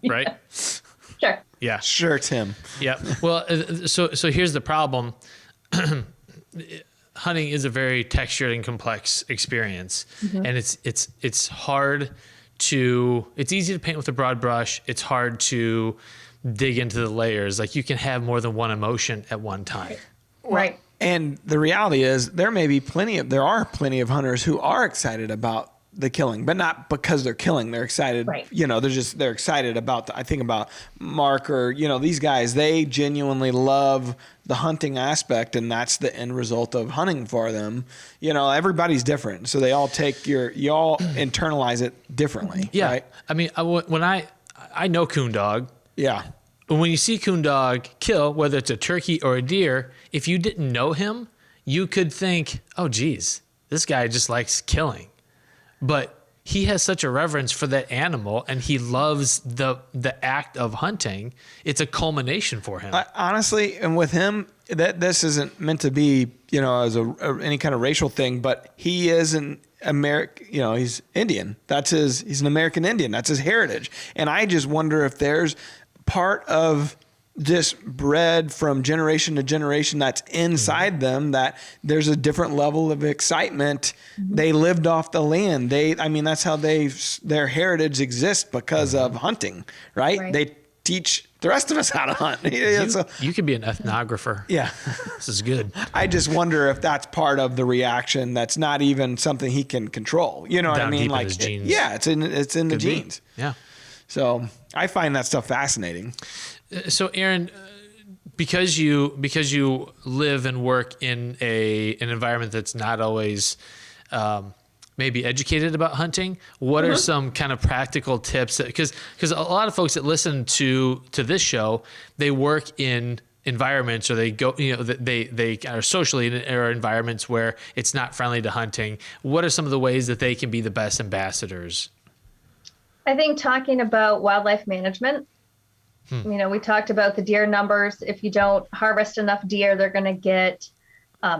right? Sure. Yeah. Sure, Tim. Yeah. Well, so here's the problem. Hunting is a very textured and complex experience, and it's hard to. It's easy to paint with a broad brush. It's hard to dig into the layers. Like, you can have more than one emotion at one time. Right. And the reality is, there are plenty of hunters who are excited about the killing, but not because they're killing. They're excited, right. They're excited about, I think about Mark or, these guys, they genuinely love the hunting aspect, and that's the end result of hunting for them. Everybody's different. So they all you all internalize it differently. Yeah. Right? I mean, when I know coon dog. Yeah. When you see coon dog kill, whether it's a turkey or a deer, if you didn't know him, you could think, oh, geez, this guy just likes killing. But he has such a reverence for that animal, and he loves the act of hunting. It's a culmination for him. Honestly, and with him, this isn't meant to be, as any kind of racial thing, but he is an American, he's Indian. He's an American Indian. That's his heritage. And I just wonder if there's part of just bred from generation to generation that's inside them, that there's a different level of excitement. They lived off the land. That's how their heritage exists because of hunting, right? They teach the rest of us how to hunt. You could be an ethnographer. Yeah. This is good. I just wonder if that's part of the reaction that's not even something he can control. You know what I Down mean? deep in Like, his genes. it's in the genes. Yeah. So I find that stuff fascinating. So Erin, because you live and work in an environment that's not always maybe educated about hunting, what are some kind of practical tips? Because a lot of folks that listen to this show, they work in environments, or they go, they are socially in environments where it's not friendly to hunting. What are some of the ways that they can be the best ambassadors? I think talking about wildlife management, we talked about the deer numbers. If you don't harvest enough deer, they're going to get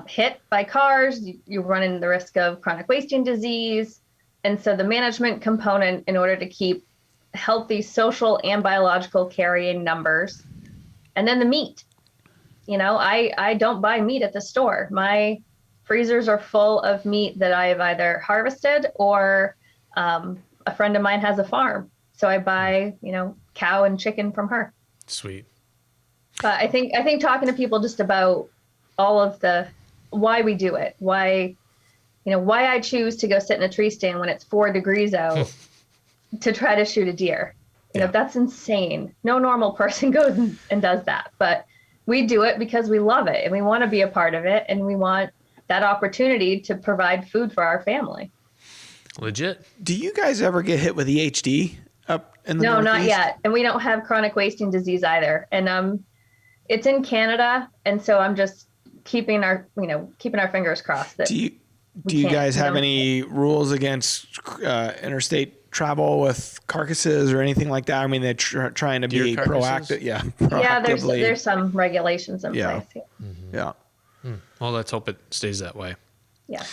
hit by cars. You run into the risk of chronic wasting disease. And so the management component, in order to keep healthy social and biological carrying numbers. And then the meat. I don't buy meat at the store. My freezers are full of meat that I have either harvested or a friend of mine has a farm. So I buy, cow and chicken from her. Sweet. But I think talking to people just about all of the why we do it, why I choose to go sit in a tree stand when it's 4 degrees out to try to shoot a deer. That's insane. No normal person goes and does that, but we do it because we love it and we want to be a part of it, and we want that opportunity to provide food for our family. Legit. Do you guys ever get hit with EHD up in the No, Northeast? not yet. And we don't have chronic wasting disease either. And it's in Canada, and so I'm just keeping our fingers crossed that. Do you guys have any rules against interstate travel with carcasses or anything like that? I mean, they're trying to be proactive. Yeah. Yeah, there's some regulations in place. Yeah. Well, let's hope it stays that way. Yeah.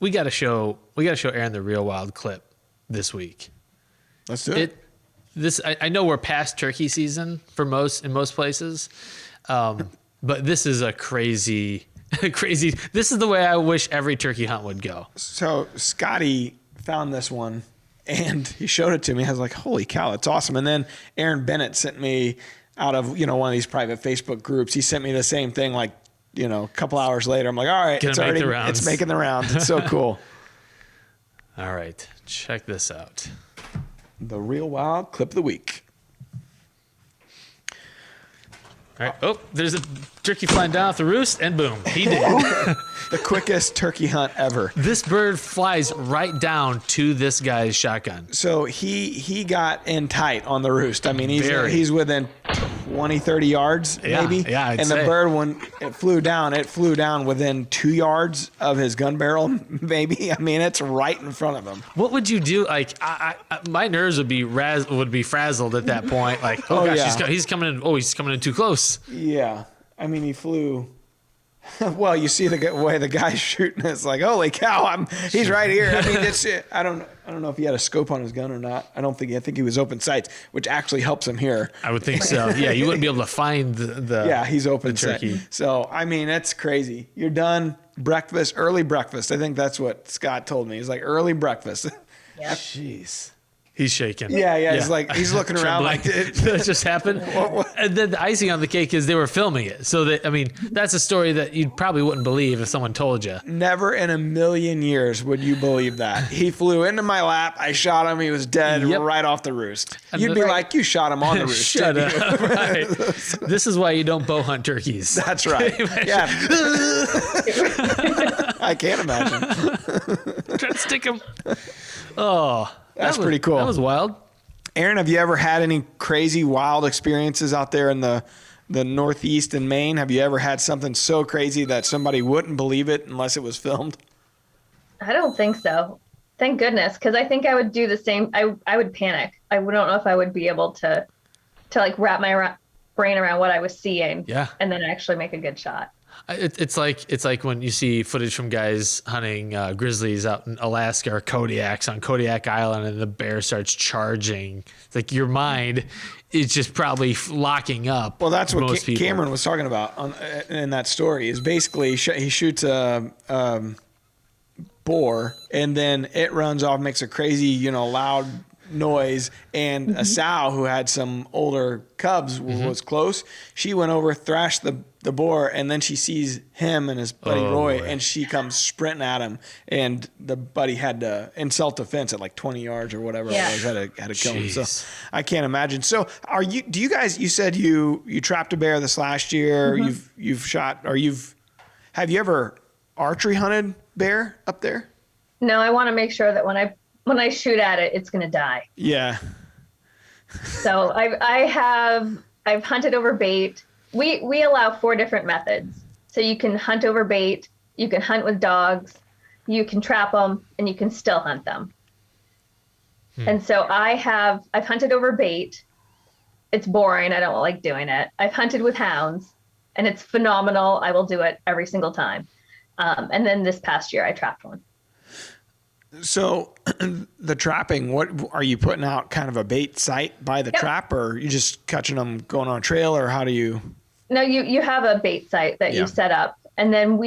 We got to show Erin the real wild clip this week. Let's do it. I know we're past turkey season in most places, but this is a crazy. This is the way I wish every turkey hunt would go. So Scotty found this one and he showed it to me. I was like, holy cow, that's awesome. And then Aaron Bennett sent me out of, one of these private Facebook groups. He sent me the same thing, like, a couple hours later. I'm like, all right, it's making the rounds. It's so cool. All right. Check this out. The real wild clip of the week. All right. Oh, there's a turkey flying down off the roost, and boom, he did. The quickest turkey hunt ever. This bird flies right down to this guy's shotgun. So he got in tight on the roost. I mean, he's within 20, 30 yards, maybe. Yeah, and the bird, when it flew down within 2 yards of his gun barrel, maybe. I mean, it's right in front of him. What would you do? Like, my nerves would be frazzled at that point. Like, he's coming in. Oh, he's coming in too close. Yeah. I mean, he flew. Well, you see the way the guy's shooting. It's like, holy cow! He's right here. I mean, I don't know if he had a scope on his gun or not. I think he was open sights, which actually helps him here. I would think so. Yeah, you wouldn't be able to find the. Yeah, he's open turkey. So I mean, that's crazy. You're done. Early breakfast. I think that's what Scott told me. He's like early breakfast. Yeah. Jeez. He's shaking. Yeah. He's looking around like that just happened. And then the icing on the cake is they were filming it. So that's a story that you probably wouldn't believe if someone told you. Never in a million years would you believe that. He flew into my lap. I shot him. He was dead right off the roost. You'd be like, you shot him on the roost. Shut up. Right. This is why you don't bow hunt turkeys. That's right. Yeah. I can't imagine. Try to stick him. Oh. That's pretty cool. That was wild. Erin, have you ever had any crazy wild experiences out there in the Northeast in Maine? Have you ever had something so crazy that somebody wouldn't believe it unless it was filmed? I don't think so. Thank goodness, because I think I would do the same. I would panic. I don't know if I would be able to like wrap my brain around what I was seeing. Yeah. And then actually make a good shot. It's like when you see footage from guys hunting grizzlies out in Alaska or Kodiaks on Kodiak Island, and the bear starts charging. It's like your mind is just probably locking up. Well, that's what most people. Cameron was talking about in that story. Is basically he shoots a boar, and then it runs off, makes a crazy, loud noise, and a sow who had some older cubs was close. She went over, thrashed the boar, and then she sees him and his buddy Roy, and she comes sprinting at him, and the buddy had to, in self-defense at like 20 yards or whatever it was, had to kill him. So I can't imagine. So do you guys, you said you trapped a bear this last year, you've shot, have you ever archery hunted bear up there? No, I want to make sure that when I shoot at it, it's going to die. Yeah. So I've hunted over bait. We allow 4 different methods. So you can hunt over bait, you can hunt with dogs, you can trap them, and you can still hunt them. And so I've hunted over bait. It's boring. I don't like doing it. I've hunted with hounds, and it's phenomenal. I will do it every single time. And then this past year, I trapped one. So the trapping, what are you putting out, kind of a bait site by the trap, or are you just catching them going on a trail, or how do you? No, you have a bait site that you set up. And then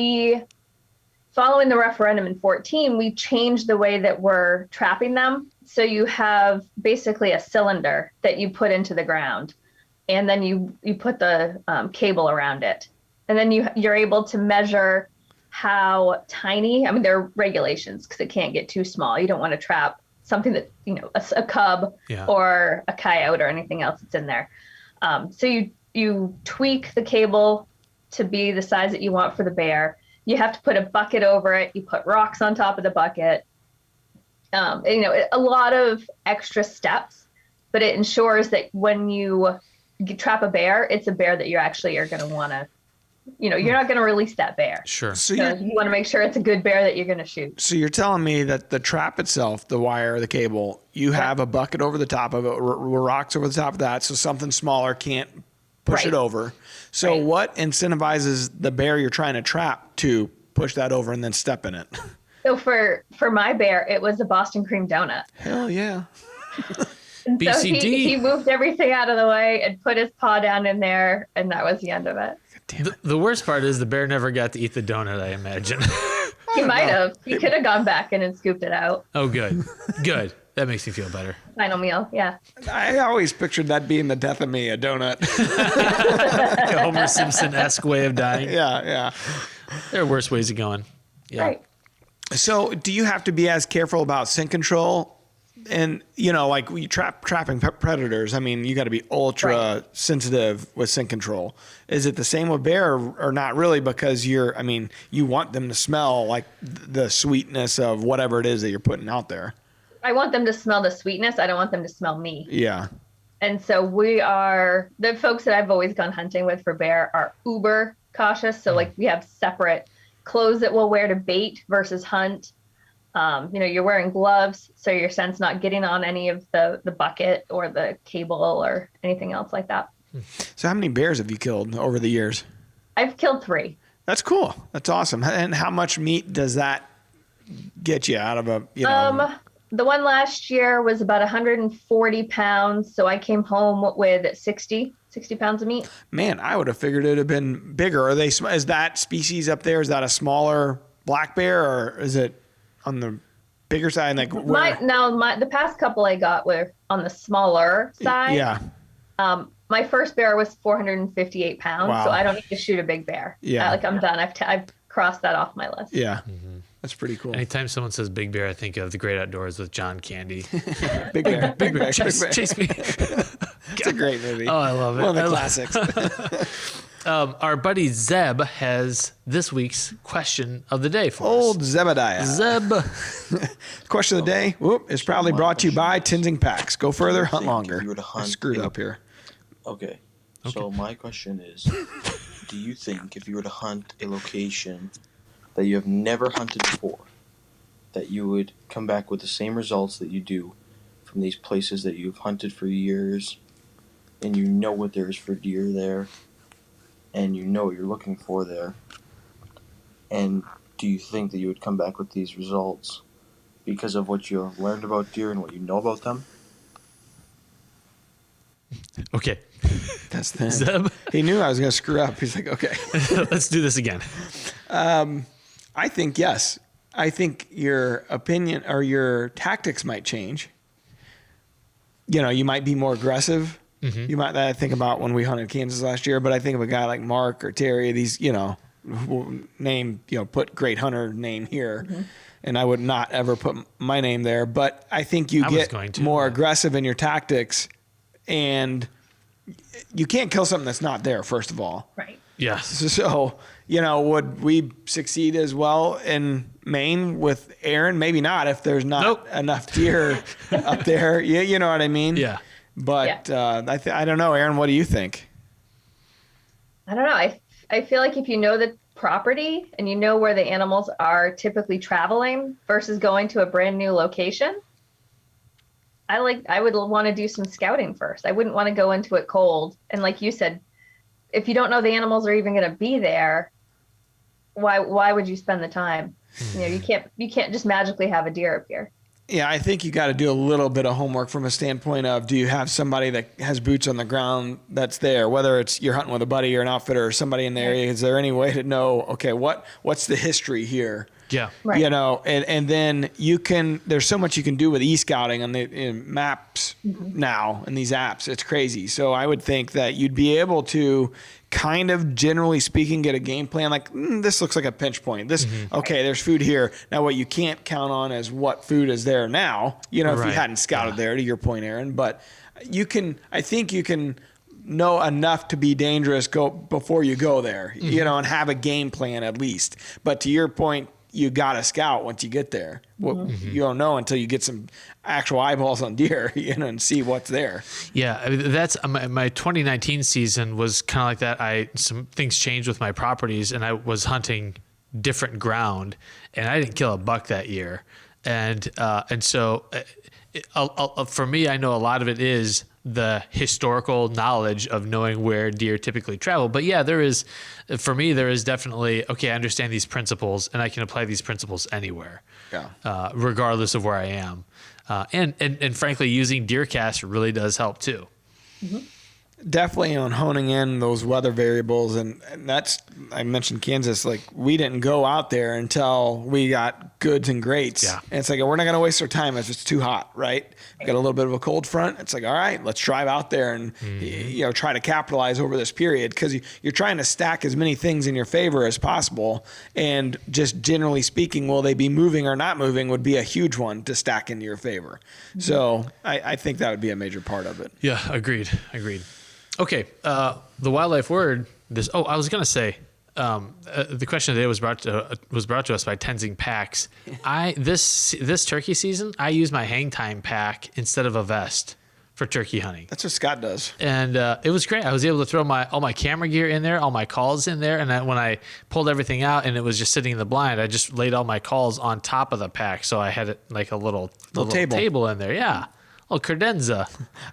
following the referendum in 2014, we changed the way that we're trapping them. So you have basically a cylinder that you put into the ground, and then you put the cable around it. And then you're able to measure how tiny, I mean, there are regulations because it can't get too small. You don't want to trap something that, a cub or a coyote or anything else that's in there. So you tweak the cable to be the size that you want for the bear. You have to put a bucket over it. You put rocks on top of the bucket. A lot of extra steps, but it ensures that when you trap a bear, it's a bear that you actually are going to want to, you're not going to release that bear. Sure. So you want to make sure it's a good bear that you're going to shoot. So you're telling me that the trap itself, the wire, the cable, you have a bucket over the top of it, rocks over the top of that, so something smaller can't push it over. So what incentivizes the bear you're trying to trap to push that over and then step in it? So for my bear, it was a Boston cream donut. Hell yeah. And so BCD. he moved everything out of the way and put his paw down in there, and that was the end of it. The worst part is the bear never got to eat the donut, I imagine. He might have. He could have gone back in and scooped it out. Oh, good. Good. That makes me feel better. Final meal, yeah. I always pictured that being the death of me, a donut. A Homer Simpson-esque way of dying. Yeah. There are worse ways of going. Yeah. Right. So do you have to be as careful about scent control? And, like we trapping predators, I mean, you got to be ultra sensitive with scent control. Is it the same with bear or not really? Because you want them to smell like the sweetness of whatever it is that you're putting out there. I want them to smell the sweetness. I don't want them to smell me. Yeah. And so the folks that I've always gone hunting with for bear are uber cautious. So we have separate clothes that we'll wear to bait versus hunt. You're wearing gloves, so your scent's not getting on any of the bucket or the cable or anything else like that. So how many bears have you killed over the years? I've killed 3. That's cool. That's awesome. And how much meat does that get you out of a, The one last year was about 140 pounds. So I came home with 60 pounds of meat. Man, I would have figured it would have been bigger. Is that species up there? Is that a smaller black bear, or is it on the bigger side? The past couple I got were on the smaller side. Yeah. My first bear was 458 pounds, Wow. so I don't need to shoot a big bear. Yeah. I'm done. I've crossed that off my list. Yeah. That's pretty cool. Anytime someone says big bear, I think of The Great Outdoors with John Candy. Big bear. Big bear. Chase me. It's a great movie. Oh, I love it. One of the classics. Our buddy Zeb has this week's question of the day for Old us. Zebediah. Zeb. Question of the day is proudly brought to you by Tenzing Packs. Go further, hunt longer. If you were to hunt I screwed up here. Okay. So my question is, do you think if you were to hunt a location that you have never hunted before, that you would come back with the same results that you do from these places that you've hunted for years, and you know what there is for deer there, and you know what you're looking for there, And do you think that you would come back with these results because of what you have learned about deer and what you know about them? Okay. That's the Zeb? He knew I was going to screw up. He's like, okay. Let's do this again. I think yes. I think your opinion or your tactics might change. You know, you might be more aggressive. Mm-hmm. You might. I think about when we hunted Kansas last year, but I think of a guy like Mark or Terry. These, you know, name, you know, put great hunter name here, and I would not ever put my name there. But I think you get more aggressive in your tactics, and you can't kill something that's not there. First of all, Right. Yeah. so, you know, would we succeed as well in Maine with Erin? Maybe not if there's not enough deer up there. You know what I mean? Yeah. But I don't know, Erin, what do you think? I don't know. I feel like if you know the property and you know where the animals are typically traveling versus going to a brand new location, I would want to do some scouting first. I wouldn't want to go into it cold. And like you said, if you don't know the animals are even going to be there, why would you spend the time? You know, you can't just magically have a deer appear. Yeah, I think you got to do a little bit of homework from a standpoint of, do you have somebody that has boots on the ground that's there, whether it's you're hunting with a buddy or an outfitter or somebody in the area. Is there any way to know, okay, what's the history here? Yeah. Right. You know, and then there's so much you can do with e-scouting on the maps now and these apps. It's crazy. So I would think that you'd be able to kind of, generally speaking, get a game plan like, this looks like a pinch point. Okay, there's food here. Now what you can't count on is what food is there now, you know, if you hadn't scouted there, to your point, Erin. But I think you can know enough to be dangerous before you go there, you know, and have a game plan at least. But to your point, you got to scout once you get there. You don't know until you get some actual eyeballs on deer, you know, and see what's there. Yeah, I mean, that's my 2019 season was kind of like that. Some things changed with my properties, and I was hunting different ground, and I didn't kill a buck that year. And so for me, I know a lot of it is the historical knowledge of knowing where deer typically travel. But yeah, there is definitely, okay, I understand these principles and I can apply these principles anywhere, regardless of where I am. And frankly, using DeerCast really does help too. Mm-hmm. Definitely on honing in those weather variables. And that's, I mentioned Kansas, like we didn't go out there until we got goods and greats. Yeah. And it's like, we're not going to waste our time if it's too hot, right? Got a little bit of a cold front. It's like, all right, let's drive out there and, you know, try to capitalize over this period, because you're trying to stack as many things in your favor as possible. And just generally speaking, will they be moving or not moving would be a huge one to stack into your favor. Mm-hmm. So I think that would be a major part of it. Yeah, agreed. Okay, the wildlife word. I was gonna say, the question today was brought to us by Tenzing Packs. This turkey season, I use my hang time pack instead of a vest for turkey hunting. That's what Scott does, and it was great. I was able to throw all my camera gear in there, all my calls in there, and then when I pulled everything out and it was just sitting in the blind, I just laid all my calls on top of the pack, so I had it like a little table in there. Yeah. Oh, credenza.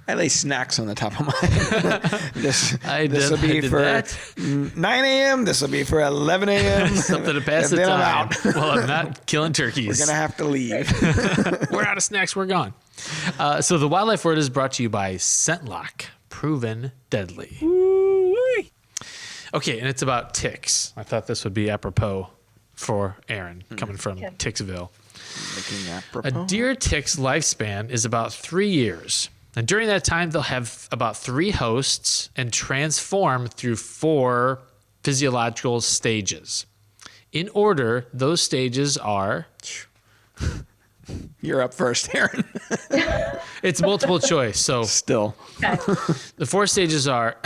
I lay snacks on the top of mine. This will be for that. 9 a.m. This will be for 11 a.m. Something to pass the time. Well, I'm not killing turkeys. We're going to have to leave. We're out of snacks. We're gone. So the wildlife word is brought to you by ScentLock, proven deadly. Ooh-wee. Okay, and it's about ticks. I thought this would be apropos for Erin, coming from Ticksville. A deer tick's lifespan is about 3 years. And during that time, they'll have about 3 hosts and transform through 4 physiological stages. In order, those stages are... You're up first, Erin. It's multiple choice, so... Still. Okay. The 4 stages are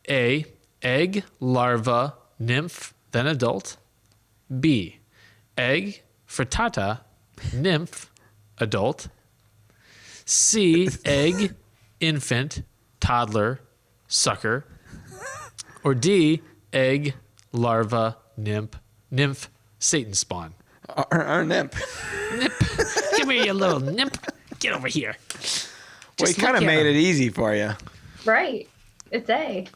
A, egg, larva, nymph, then adult. B, egg, frittata, nymph, adult. C, egg, infant, toddler, sucker. Or D, egg, larva, nymph, Satan spawn. Our nymph. Come here, you little nymph. Get over here. Well, he kind of made it easy for you. Right. It's A.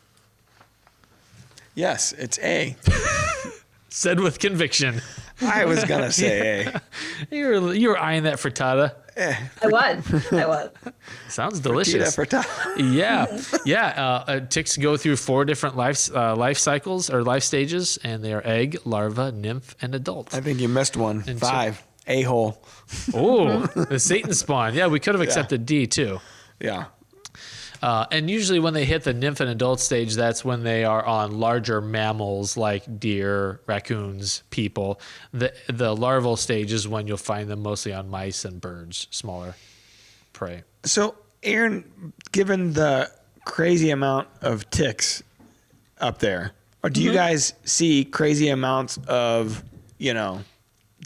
Yes, it's A. Said with conviction. I was gonna say, You were eyeing that frittata. I was. Sounds delicious. frittata. Yeah. Ticks go through 4 different life cycles or life stages, and they are egg, larva, nymph, and adult. I think you missed one. And 5. A-hole. Oh, the Satan spawn. Yeah, we could have accepted D too. Yeah. And usually when they hit the nymph and adult stage, that's when they are on larger mammals like deer, raccoons, people. The larval stage is when you'll find them mostly on mice and birds, smaller prey. So, Erin, given the crazy amount of ticks up there, or do you guys see crazy amounts of,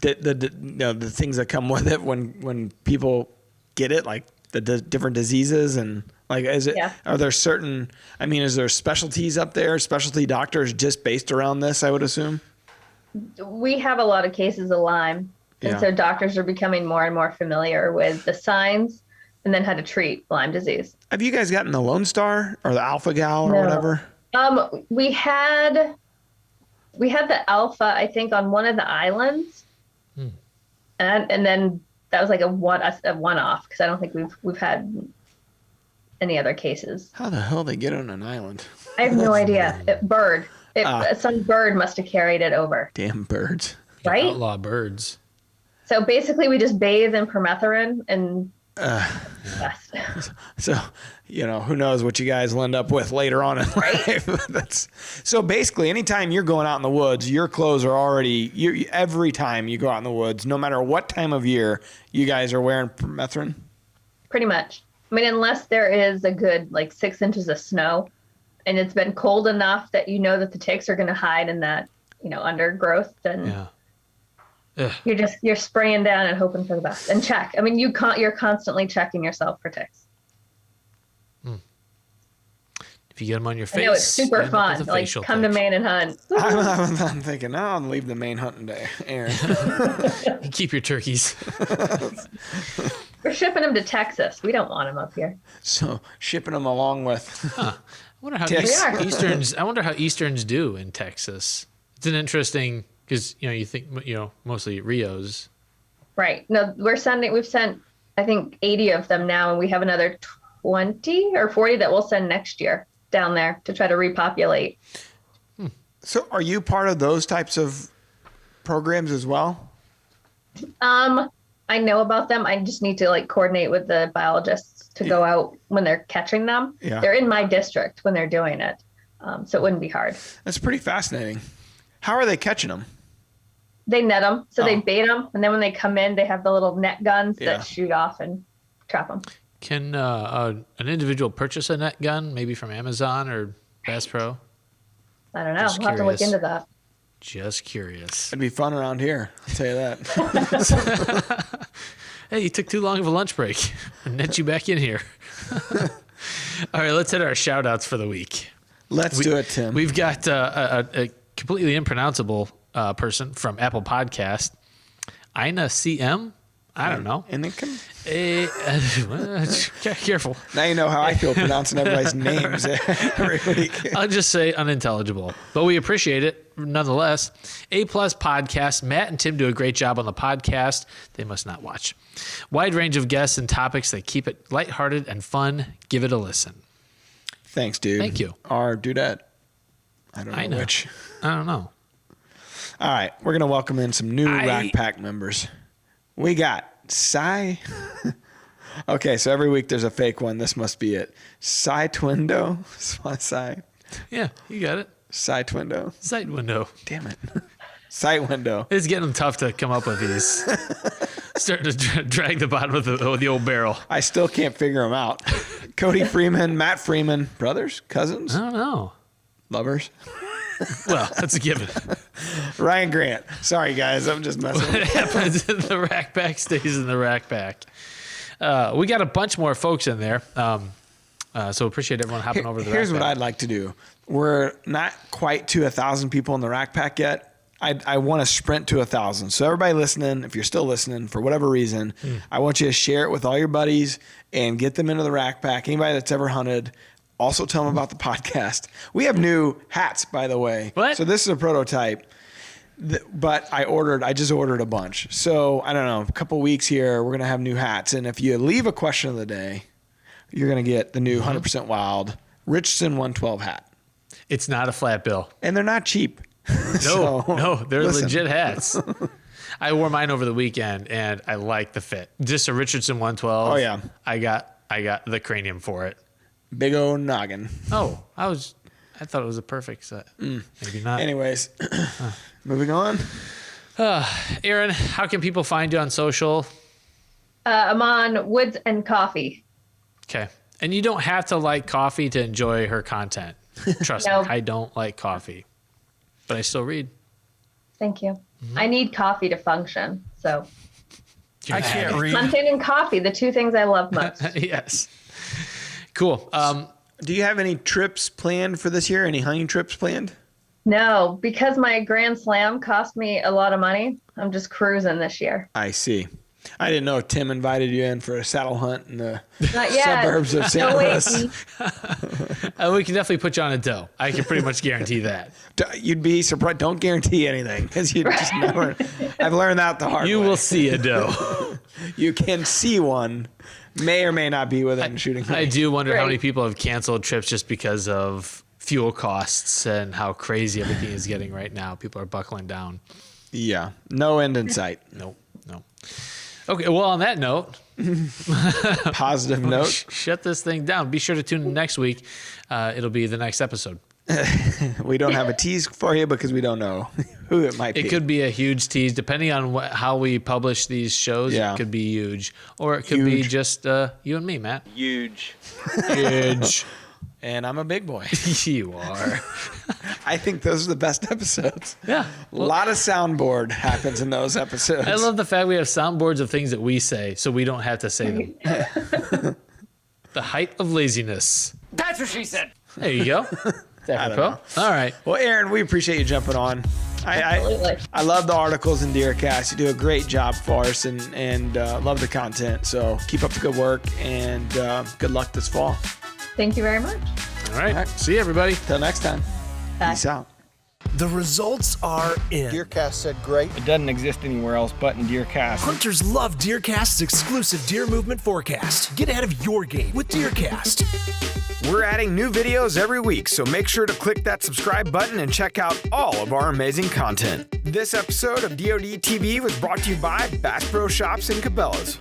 the things that come with it when people get it, like the different diseases and like, are there certain, is there specialties up there, specialty doctors just based around this, I would assume? We have a lot of cases of Lyme. And so doctors are becoming more and more familiar with the signs and then how to treat Lyme disease. Have you guys gotten the Lone Star or the Alpha Gal or whatever? We had the Alpha, I think, on one of the islands. And then that was like a one-off because I don't think we've had any other cases. How the hell they get on an island? I have no idea. Some bird must have carried it over. Damn birds. Right? Outlaw birds. So basically we just bathe in permethrin and so, who knows what you guys will end up with later on in life. So basically, anytime you're going out in the woods, your clothes are already, every time you go out in the woods, no matter what time of year, you guys are wearing permethrin? Pretty much. Unless there is a good 6 inches of snow and it's been cold enough that that the ticks are going to hide in that, undergrowth, then you're spraying down and hoping for the best. And check. You're constantly checking yourself for ticks. If you get them on your face, I know it's super fun. Come to Maine and hunt. I'm thinking, I'll leave the Maine hunting day, Erin. Keep your turkeys. We're shipping them to Texas. We don't want them up here. So shipping them along with. I wonder how Easterns. I wonder how Easterns do in Texas. It's an interesting because you think mostly Rios. Right. No, we've sent I think 80 of them now, and we have another 20 or 40 that we'll send next year down there to try to repopulate. So are you part of those types of programs as well? I know about them. I just need to coordinate with the biologists to go out when they're catching them. Yeah. They're in my district when they're doing it. So it wouldn't be hard. That's pretty fascinating. How are they catching them? They net them. So they bait them. And then when they come in, they have the little net guns that shoot off and trap them. Can an individual purchase a net gun, maybe from Amazon or Bass Pro? I don't know. We'll have to look into that. Just curious. It'd be fun around here, I'll tell you that. Hey, you took too long of a lunch break. I'll net you back in here. All right, let's hit our shout-outs for the week. Let's do it, Tim. We've got a completely impronounceable person from Apple Podcast, Ina CM. I don't know. And it can... Careful. Now you know how I feel pronouncing everybody's names every week. I'll just say unintelligible, but we appreciate it nonetheless. A+ podcast. Matt and Tim do a great job on the podcast. They must not watch. Wide range of guests and topics that keep it lighthearted and fun. Give it a listen. Thanks, dude. Thank you. Or dudette. I don't know which. I don't know. All right. We're going to welcome in some new Rack Pack members. We got Cy. Okay, so every week there's a fake one. This must be it. Cy Twindo. Cy. Yeah, you got it. Cy Twindo. Sight window. Damn it. Sight window. It's getting tough to come up with these. Starting to drag the bottom of the old barrel. I still can't figure them out. Cody Freeman, Matt Freeman. Brothers? Cousins? I don't know. Lovers? Well, that's a given. Ryan Grant. Sorry, guys. I'm just messing with you. What happens in the rack pack stays in the rack pack. We got a bunch more folks in there. So appreciate everyone hopping over to the rack pack. Here's what I'd like to do. We're not quite to 1,000 people in the rack pack yet. I want to sprint to 1,000. So everybody listening, if you're still listening for whatever reason, I want you to share it with all your buddies and get them into the rack pack. Anybody that's ever hunted. Also tell them about the podcast. We have new hats, by the way. What? So this is a prototype. But I just ordered a bunch. So I don't know, a couple weeks here, we're going to have new hats. And if you leave a question of the day, you're going to get the new 100% Wild Richardson 112 hat. It's not a flat bill. And they're not cheap. No, they're legit hats. I wore mine over the weekend and I like the fit. Just a Richardson 112. Oh yeah. I got the cranium for it. Big old noggin. Oh, I thought it was a perfect set. Maybe not. Anyways, moving on. Erin, how can people find you on social? I'm on Woods and Coffee. Okay. And you don't have to like coffee to enjoy her content. Trust No. me, I don't like coffee, but I still read. Thank you. I need coffee to function. So I can't read. content and coffee, the two things I love most. Yes. Cool. Do you have any trips planned for this year? Any hunting trips planned? No, because my Grand Slam cost me a lot of money. I'm just cruising this year. I see. I didn't know if Tim invited you in for a saddle hunt in the Not yet. suburbs of St. No, wait. Louis. We can definitely put you on a doe. I can pretty much guarantee that. You'd be surprised. Don't guarantee anything because you just never. I've learned that the hard way. You will see a doe. You can see one. May or may not be within shooting range. I do wonder how Right. many people have canceled trips just because of fuel costs and how crazy everything is getting right now. People are buckling down. Yeah. No end in sight. No. Okay, well, on that note, Positive note. shut this thing down. Be sure to tune in next week. It'll be the next episode. We don't have a tease for you because we don't know who it might be. It could be a huge tease, depending on how we publish these shows. Yeah. It could be huge, or it could be Huge. just you and me, Matt. huge. Huge. And I'm a big boy. You are. I think those are the best episodes. Yeah. A lot of soundboard happens in those episodes. I love the fact we have soundboards of things that we say, so we don't have to say them. The height of laziness. That's what she said. There you go. Apropos. All right. Well, Erin, we appreciate you jumping on. Absolutely. I love the articles in DeerCast. You do a great job for us and love the content. So keep up the good work and good luck this fall. Thank you very much. All right. See you, everybody. Till next time. Bye. Peace out. The results are in. DeerCast said great. It doesn't exist anywhere else but in DeerCast. Hunters love DeerCast's exclusive deer movement forecast. Get ahead of your game with DeerCast. We're adding new videos every week, so make sure to click that subscribe button and check out all of our amazing content. This episode of DoD TV was brought to you by Bass Pro Shops and Cabela's.